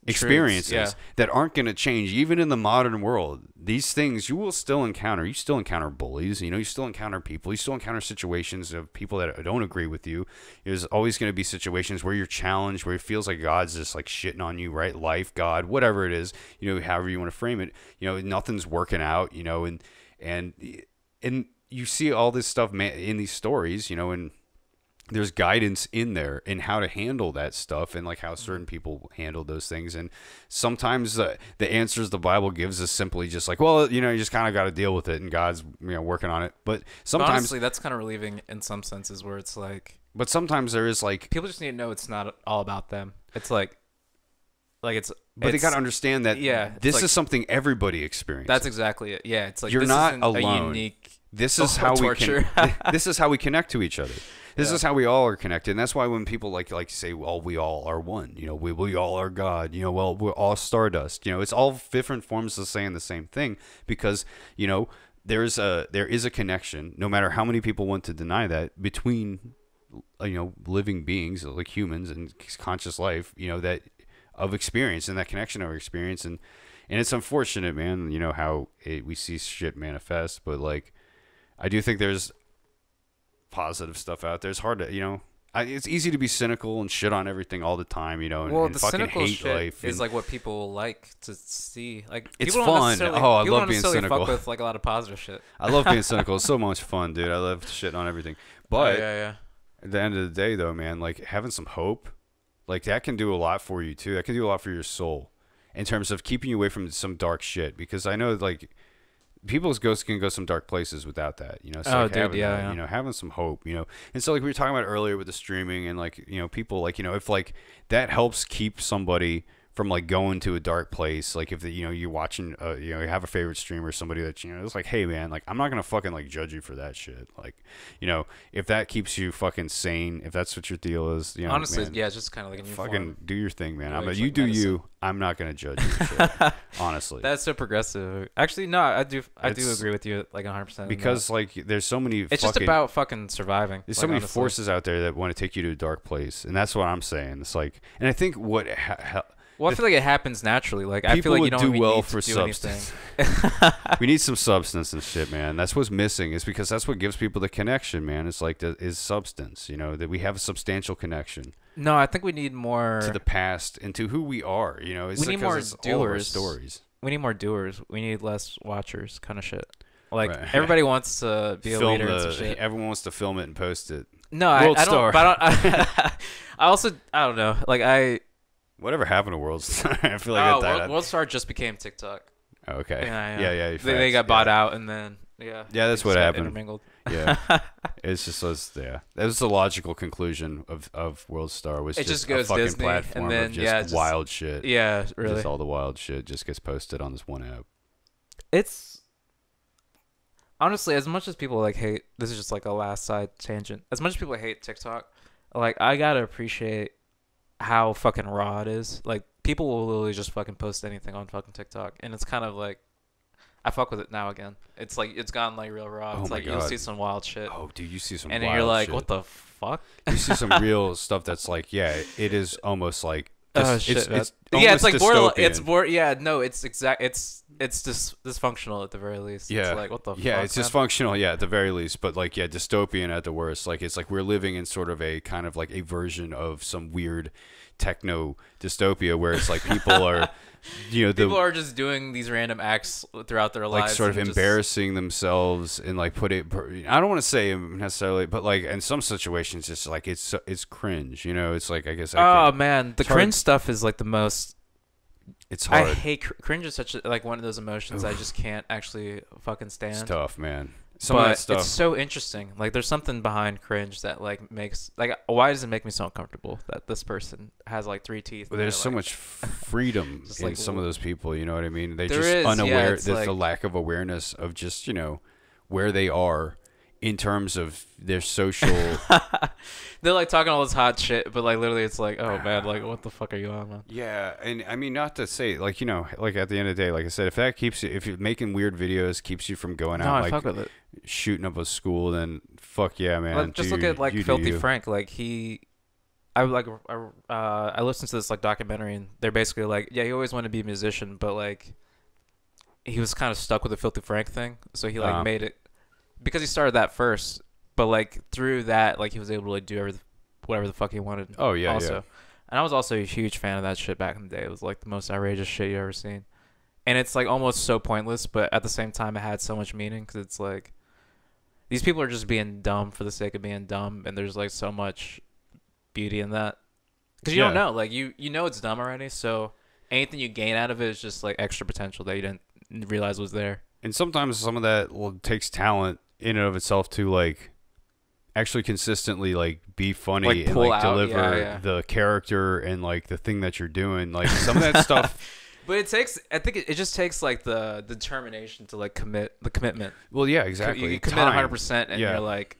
experiences that aren't going to change even in the modern world. These things you will still encounter. You still encounter bullies. You still encounter people. You still encounter situations of people that don't agree with you. There's always going to be situations where you're challenged, where it feels like God's just like shitting on you, right? Life, God, whatever it is, however you want to frame it. Nothing's working out. And you see all this stuff in these stories. And there's guidance in there in how to handle that stuff, and like how certain people handle those things. And sometimes the answers the Bible gives is simply just like, well, you just kind of got to deal with it, and God's working on it. But sometimes, honestly, that's kind of relieving in some senses, where it's like, but sometimes there is like, people just need to know it's not all about them. It's like it's, but they got to understand that this is something everybody experiences. That's exactly it. Yeah, it's like, you're this not isn't alone. A unique this is how torture. This is how we connect to each other. This is how we all are connected. And that's why when people like say, well, we all are one, we all are God, well, we're all stardust, it's all different forms of saying the same thing, because, there is a connection, no matter how many people want to deny that, between, living beings like humans and conscious life, that of experience, and that connection of experience. And it's unfortunate, man, how we see shit manifest, but like, I do think there's positive stuff out there. It's hard to, it's easy to be cynical and shit on everything all the time, and the fucking cynical hate shit life. Is like what people like to see. Like, it's people fun. I love being cynical. Fuck with like a lot of positive shit. I love being cynical. It's so much fun, dude. I love shitting on everything. But at the end of the day, though, man, like having some hope, like that can do a lot for you too. That can do a lot for your soul in terms of keeping you away from some dark shit. Because I know like, people's ghosts can go some dark places without that, So like having some hope, And so like we were talking about earlier with the streaming, and like, people like, if like that helps keep somebody from like going to a dark place, like if you're watching, you have a favorite streamer, somebody that it's like, hey man, like I'm not gonna fucking like judge you for that shit, like if that keeps you fucking sane, if that's what your deal is, honestly, man, it's just kind of like a new fucking form. Do your thing, man. You do medicine. You. I'm not gonna judge you. Shit, honestly, that's so progressive. Actually, no, I do agree with you like 100%. Because like there's so many. It's just about fucking surviving. There's so many forces out there that want to take you to a dark place, and that's what I'm saying. It's like, and I think what. Well, I feel like it happens naturally. Like I feel like you don't do well need for to do substance. Anything. We need some substance and shit, man. That's what's missing. Is because that's what gives people the connection, man. It's like is substance. That we have a substantial connection. No, I think we need more to the past and to who we are. It's we need more doers. Stories. We need more doers. We need less watchers, kind of shit. Like everybody wants to be a leader and some shit. Everyone wants to film it and post it. No, I don't. But I don't know. Like whatever happened to World Star? I feel like World Star just became TikTok. Oh, okay. Yeah. They got bought out, and then that's what happened. Intermingled. Yeah, it's just that was the logical conclusion of World Star. Was it just goes a fucking Disney, platform and then, of just wild shit. Yeah, really. Just all the wild shit just gets posted on this one app. It's honestly, as much as people like hate. This is just like a last side tangent. As much as people hate TikTok, like I gotta appreciate how fucking raw it is. Like people will literally just fucking post anything on fucking TikTok, and it's kind of like I fuck with it now again. It's like it's gone like real raw. It's like you'll see some wild shit. Oh, dude, you see some and wild then you're like, shit. what the fuck? You see some real stuff that's like, it is almost like shit, Yeah, it's like borderline. dystopian. Yeah, no, it's just dysfunctional at the very least. Yeah, It's like what the yeah, fuck, it's man? dysfunctional. Yeah, at the very least, but like yeah, dystopian at the worst. Like it's like we're living in sort of a kind of like a version of some weird techno dystopia where it's like people are, People are just doing these random acts throughout their like lives, sort of and just- embarrassing themselves and like I don't want to say necessarily, but like in some situations, it's like it's cringe. It's like I guess. Oh man, the hard. cringe stuff is like the most. It's hard. I hate cringe is such like one of those emotions I just can't actually fucking stand. It's tough, man. Some but of that stuff. it's so interesting. Like there's something behind cringe that like makes like why does it make me so uncomfortable that this person has like 3 teeth? Well, there's so much freedom in like, some of those people. You know what I mean? They there just is, unaware. yeah, There's it's the like- lack of awareness of just where they are in terms of their social. They're like talking all this hot shit, but like literally it's like, oh man, like what the fuck are you on, man? Yeah, and I mean not to say like like at the end of the day, like I said, if that keeps you, if you're making weird videos, keeps you from going No, out I like fuck with it. shooting up a school, then fuck yeah, man. Like, just look at like you do Filthy you. Frank. Like I listened to this like documentary, and they're basically like, yeah, he always wanted to be a musician, but like he was kind of stuck with the Filthy Frank thing, so he like made it because he started that first, but like through that, like he was able to do whatever the fuck he wanted. Oh yeah, also. yeah. And I was also a huge fan of that shit back in the day. It was like the most outrageous shit you ever seen, and it's like almost so pointless, but at the same time, it had so much meaning because it's like these people are just being dumb for the sake of being dumb, and there's like so much beauty in that because you don't know, like you know it's dumb already, so anything you gain out of it is just like extra potential that you didn't realize was there. And sometimes some of that takes talent in and of itself to like actually consistently like be funny Like, and pull like out, deliver yeah. the character and like the thing that you're doing. Like some of that stuff. But I think it just takes like the determination to like the commitment. Well, yeah, exactly. You commit Time. 100%, and Yeah. you're like,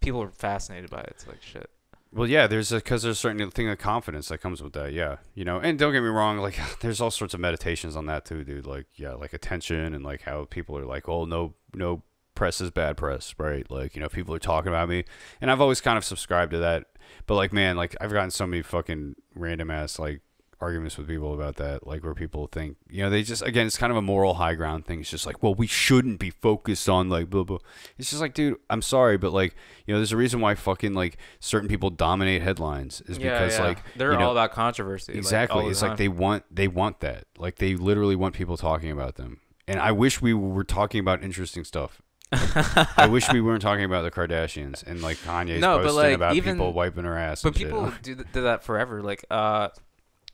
people are fascinated by it. It's like shit. Well, yeah, there's a certain thing of confidence that comes with that. Yeah, and don't get me wrong, like there's all sorts of meditations on that too, dude. Like like attention and like how people are like, oh, no press is bad press, right? Like people are talking about me, and I've always kind of subscribed to that. But like, man, like I've gotten so many fucking random ass like arguments with people about that, like where people think they just, again, it's kind of a moral high ground thing. It's just like, well, we shouldn't be focused on like blah blah. It's just like, dude, I'm sorry, but like there's a reason why fucking like certain people dominate headlines is because like they're all about controversy. Exactly. Like, all the it's time. like they want that, like they literally want people talking about them. And I wish we were talking about interesting stuff. I wish we weren't talking about the Kardashians and like Kanye's posting like, about even, people wiping her ass. But and people shit. do that forever. Like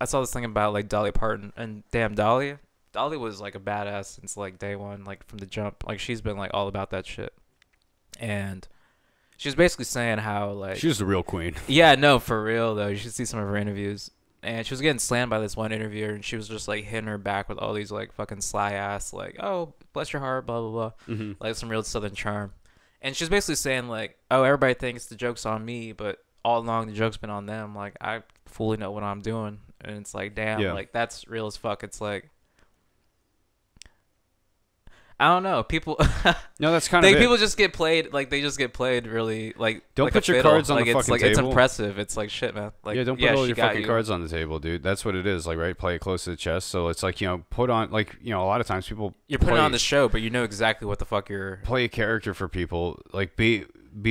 I saw this thing about like Dolly Parton, and damn, Dolly was like a badass since like day one, like from the jump. Like she's been like all about that shit, and she was basically saying how like she was the real queen. Yeah, no, for real though. You should see some of her interviews, and she was getting slammed by this one interviewer, and she was just like hitting her back with all these like fucking sly ass like, oh, bless your heart, blah blah blah, like some real southern charm, and she's basically saying like, oh, everybody thinks the joke's on me, but all along the joke's been on them. Like I fully know what I'm doing. And it's like, damn, like that's real as fuck. It's like, I don't know. People, no, that's kind of people just get played. Like they just get played really. Like don't like put a your fiddle. cards on like, the it's fucking like table. It's impressive. It's like shit, man. Like don't put all she your got fucking you. cards on the table, dude. That's what it is. Like play it close to the chest. So it's like put on like a lot of times people you're putting on the show, but you know exactly what the fuck you're play a character for people. Like be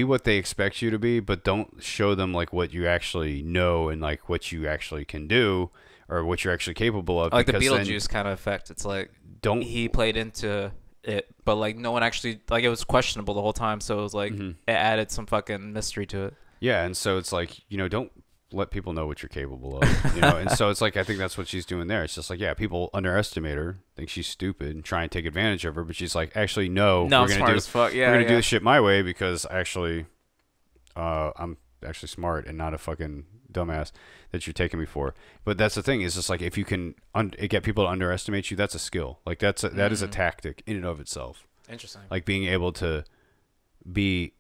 what they expect you to be, but don't show them like what you actually know and like what you actually can do. Or what you're actually capable of. Like the Beetlejuice kind of effect. It's like he played into it, but like no one actually like it was questionable the whole time. So it was like it added some fucking mystery to it. Yeah, and so it's like don't let people know what you're capable of. And so it's like I think that's what she's doing there. It's just like people underestimate her, think she's stupid, and try and take advantage of her. But she's like, actually, no, I'm we're smart as fuck. Yeah, we're gonna do this shit my way because actually, I'm actually smart and not a fucking dumbass that you're taking me for. But that's the thing, is just like if you can get people to underestimate you, that's a skill. Like that is a tactic in and of itself. Interesting. Like being able to be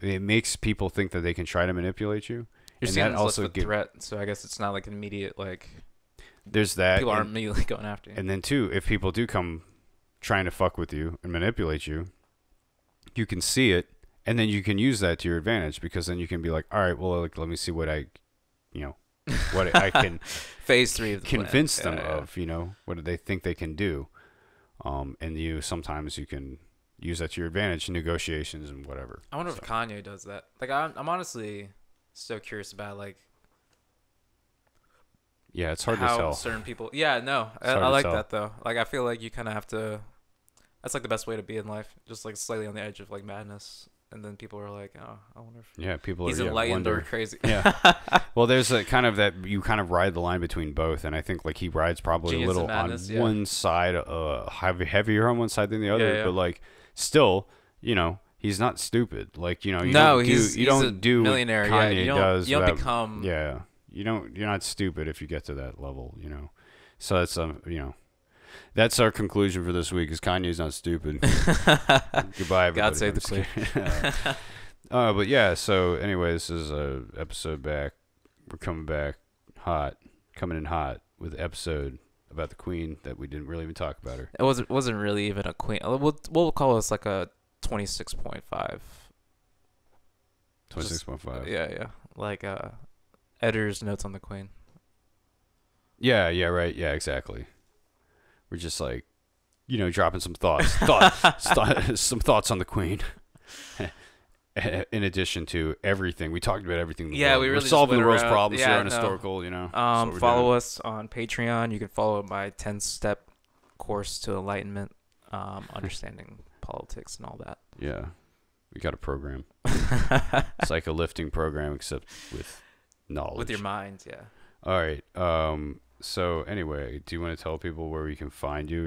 it makes people think that they can try to manipulate you. You're and seeing that this also with threat, so I guess it's not like an immediate like there's that people aren't immediately going after you. And then too, if people do come trying to fuck with you and manipulate you, you can see it. And then you can use that to your advantage, because then you can be like, all right, well, like, let me see what what I can Phase 3 of the convince plan. them of, you know, what they think they can do. And sometimes you can use that to your advantage in negotiations and whatever. I wonder if Kanye does that. Like, I'm honestly so curious about, like, yeah, it's hard to how tell. certain people. Yeah, no, I like that though. Like, I feel like you kind of have to. That's like the best way to be in life, just like slightly on the edge of like madness, and then people are like, "Oh, I wonder if he's enlightened or crazy." Yeah. Well, there's a kind of that you kind of ride the line between both, and I think like he rides probably Genius a little madness, on one side, heavier on one side than the other, Yeah. but like still, you know, he's not stupid. Like, you know, he's a millionaire. Kanye does. You don't become. Yeah, you're not stupid if you get to that level, you know. So that's you know. That's our conclusion for this week. Is Kanye's not stupid. Goodbye, everybody. God save the queen. But yeah. So anyway, this is a episode back. We're coming back hot, coming in hot with an episode about the queen that we didn't really even talk about her. It wasn't really even a queen. We'll call this like a 26.5. 26.5. Yeah. Like editor's notes on the queen. Yeah. Right. Yeah. Exactly. We're just like, you know, dropping some thoughts, some thoughts on the queen. In addition to everything, we talked about everything. Yeah, we really we're solving the world's around. problems here on no. Historical. You know, follow us on Patreon. You can follow my 10-step course to enlightenment, understanding politics and all that. Yeah, we got a program. It's like a lifting program, except with knowledge. With your mind, yeah. All right. So anyway, do you want to tell people where we can find you?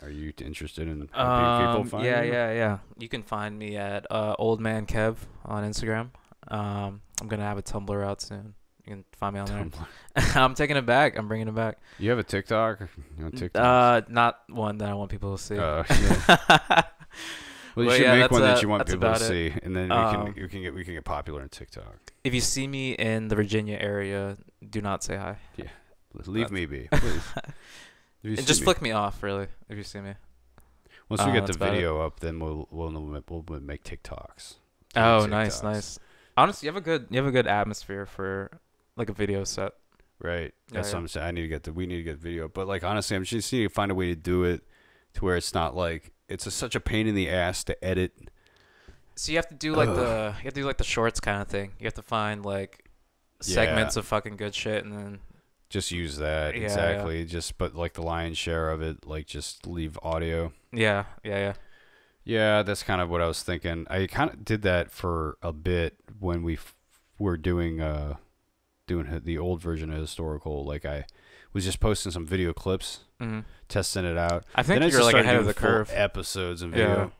Are you interested in helping people find you? Yeah. You can find me at Old Man Kev on Instagram. I'm gonna have a Tumblr out soon. You can find me on there. I'm taking it back. I'm bringing it back. You have a TikTok? You on TikTok? Not one that I want people to see. Oh, yeah. Well, you should make one that you want people to see, and then we can get popular on TikTok. If you see me in the Virginia area, do not say hi. Yeah. Leave me be, please. And just flick me off, really, if you see me. Once we get the video up, then we'll make TikToks. Oh, nice. Honestly, you have a good atmosphere for like a video set. Right. That's what I'm saying. We need to get video. But like honestly, I'm just need to find a way to do it to where it's not like it's such a pain in the ass to edit. So you have to do like the shorts kind of thing. You have to find like segments of fucking good shit and then just use that. Exactly. Just but like the lion's share of it, like just leave audio. Yeah. Yeah, that's kind of what I was thinking. I kind of did that for a bit when we were doing the old version of Historical. Like I was just posting some video clips, testing it out. I think you're like ahead of the curve. Episodes and video.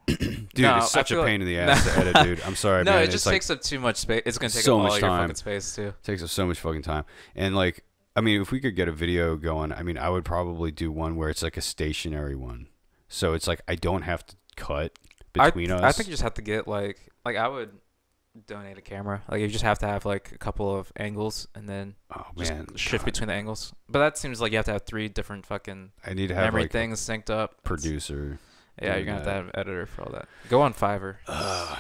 Dude, it's such a pain in the ass to edit, dude. I'm sorry, man. No, it just takes up too much space. It's gonna take so up much all your time. fucking space too. It takes up so much fucking time. And like, I mean, if we could get a video going, I mean, I would probably do one where it's like a stationary one. So it's like I don't have to cut between us. I think you just have to get like I would donate a camera. Like you just have to have like a couple of angles and then shift between the angles. But that seems like you have to have 3 different fucking I need to have memory like things synced up. Producer. Yeah, you're gonna have to have an editor for all that. Go on Fiverr.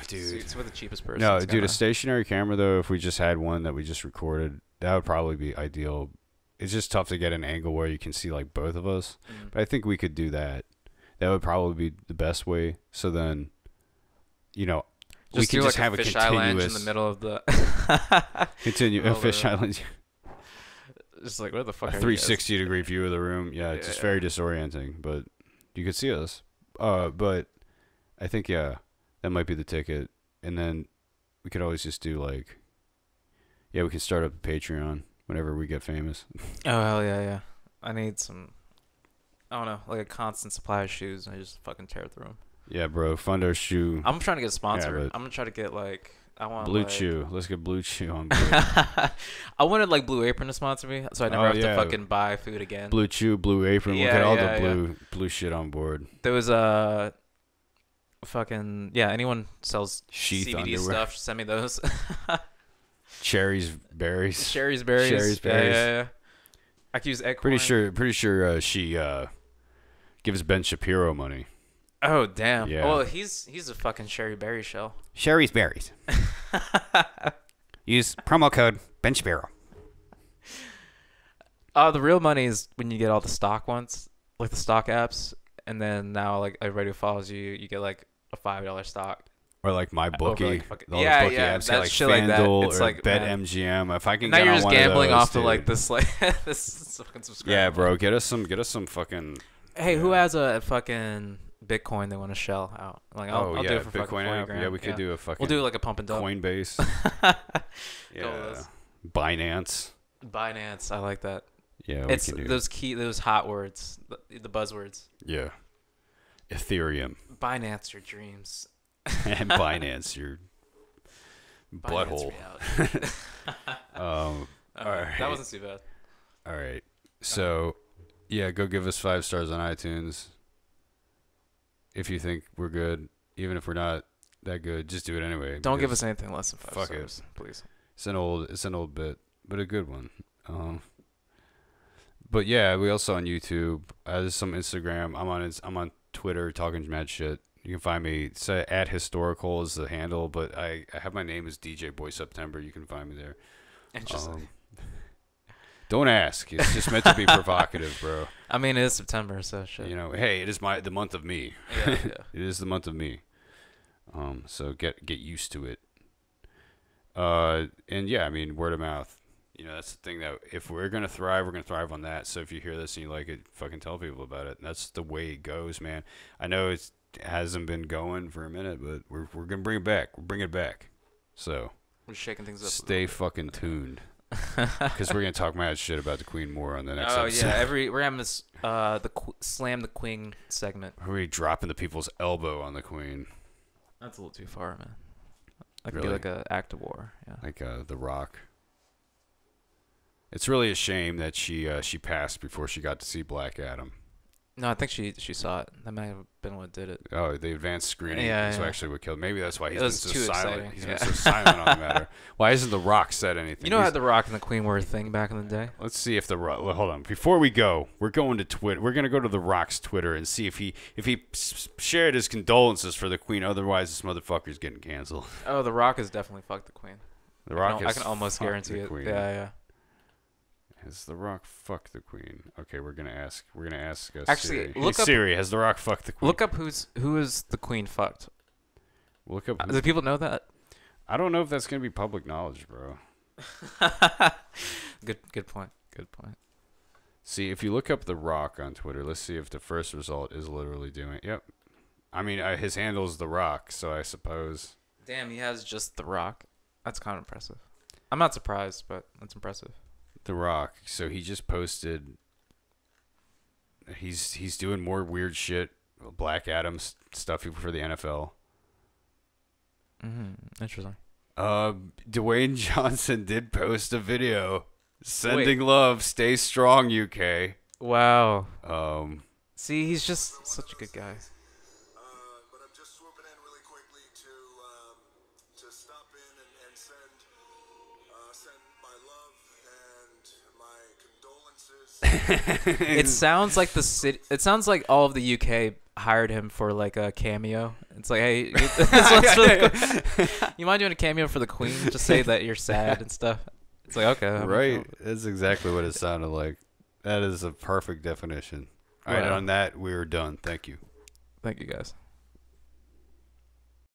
Dude. It's with the cheapest person. No, dude, a stationary camera though, if we just had one that we just recorded, that would probably be ideal. It's just tough to get an angle where you can see like both of us. But I think we could do that. That would probably be the best way. So then, you know, we could just have a fish continuous island in the middle of the a fish island. Just like, where the fuck? A 360-degree view of the room. Yeah, it's just very disorienting. But you could see us. But I think that might be the ticket. And then we could always just do like, we can start up a Patreon whenever we get famous. Oh hell yeah! I need some. I don't know, like a constant supply of shoes, and I just fucking tear through them. Yeah, bro, fund our shoe. I'm trying to get a sponsor. I'm gonna try to get like Blue Chew. Let's get Blue Chew on board. I wanted like Blue Apron to sponsor me, so I never have to fucking buy food again. Blue Chew, Blue Apron. We'll get all the blue shit on board. There was fucking anyone sells Sheath CBD underwear. stuff, send me those. Cherries, berries. Cherries, berries. Yeah. I could use eggcorn. Pretty sure she gives Ben Shapiro money. Oh damn! Yeah. Well, he's a fucking Sherry Berry shell. Sherry's berries. Use promo code Ben Shapiro. The real money is when you get all the stock ones, like the stock apps, and then now like everybody who follows you, you get like a $5 stock. Or like my bookie, Over, like, bookie apps, that like shit like that. FanDuel It's or like, BetMGM. If I can now get you're on just one gambling of those, off of like dude. this like this fucking subscribe. Yeah, bro, get us some fucking. Hey, yeah. who has a fucking Bitcoin they want to shell out? Like I'll do it for fucking Bitcoin 40 app. grand. Yeah, we could do a fucking. We'll do like a pump and dump. Coinbase. Go Yeah, with us. Binance. Binance, I like that. Yeah, It's we can do. those hot words, the buzzwords. Yeah, Ethereum Binance your dreams. and Binance your butthole. Reality. All right. That wasn't too bad. All right. So, yeah, go give us 5 stars on iTunes. If you think we're good, even if we're not that good, just do it anyway. Don't give us anything less than 5 fuck stars, please. It's an old bit, but a good one. But yeah, we also on YouTube. There's some Instagram. I'm on Twitter talking mad shit. You can find me. Say at HistoricHole is the handle, but I have my name as DJ Boy September. You can find me there. Interesting. Don't ask. It's just meant to be provocative, bro. I mean, it is September, so shit. You know, hey, it is the month of me. Yeah. It is the month of me. So get used to it. And yeah, I mean, word of mouth. You know, that's the thing that if we're gonna thrive on that. So if you hear this and you like it, fucking tell people about it. That's the way it goes, man. I know it hasn't been going for a minute, but we're gonna bring it back. We're bringing it back. So We're shaking things up. stay fucking tuned, because we're gonna talk mad shit about the Queen more on the next episode. Yeah, we're having this slam the Queen segment. We're really dropping the people's elbow on the Queen, That's a little too far, man. I could Really? do like a act of war. Yeah. like The Rock. It's really a shame that she passed before she got to see Black Adam. No, I think she saw it. That might have been what did it. Oh, the advanced screening Yeah, is yeah. actually what killed. Maybe that's why he's It been was so too silent. exciting. He's Yeah. been so silent on the matter. Why hasn't The Rock said anything? You know how The Rock and the Queen were a thing back in the day? Let's see if The Rock. Well, hold on. Before we go, we're going to Twitter. We're gonna go to The Rock's Twitter and see if he shared his condolences for the Queen. Otherwise, this motherfucker's getting canceled. Oh, The Rock has definitely fucked the Queen. The Rock. I can almost fucked guarantee the it. Queen. Yeah. Has The Rock fucked the Queen? Okay, we're gonna ask. Actually, Siri. look Hey, up- Siri, has The Rock fucked the Queen? Look up who is the Queen fucked. Look up. Do people know that? I don't know if that's gonna be public knowledge, bro. Good point. Good point. See, if you look up The Rock on Twitter, let's see if the first result is literally doing. Yep. I mean, his handle is The Rock, so I suppose. Damn, he has just The Rock. That's kind of impressive. I'm not surprised, but that's impressive. The Rock. So he just posted. He's doing more weird shit, Black Adam stuff for the NFL. Interesting. Dwayne Johnson did post a video sending love. Stay strong, UK. Wow. Um. See, he's just such a good guy. But I'm just swooping in really quickly to stop in and send my love and my condolences. It sounds like the city. It sounds like all of the UK hired him for like a cameo. It's like, hey, this one's for the you mind doing a cameo for the Queen? Just say that you're sad and stuff. It's like, okay, Right. That's exactly what it sounded like. That is a perfect definition. All right, Wow. on that, we're done. Thank you. Thank you guys.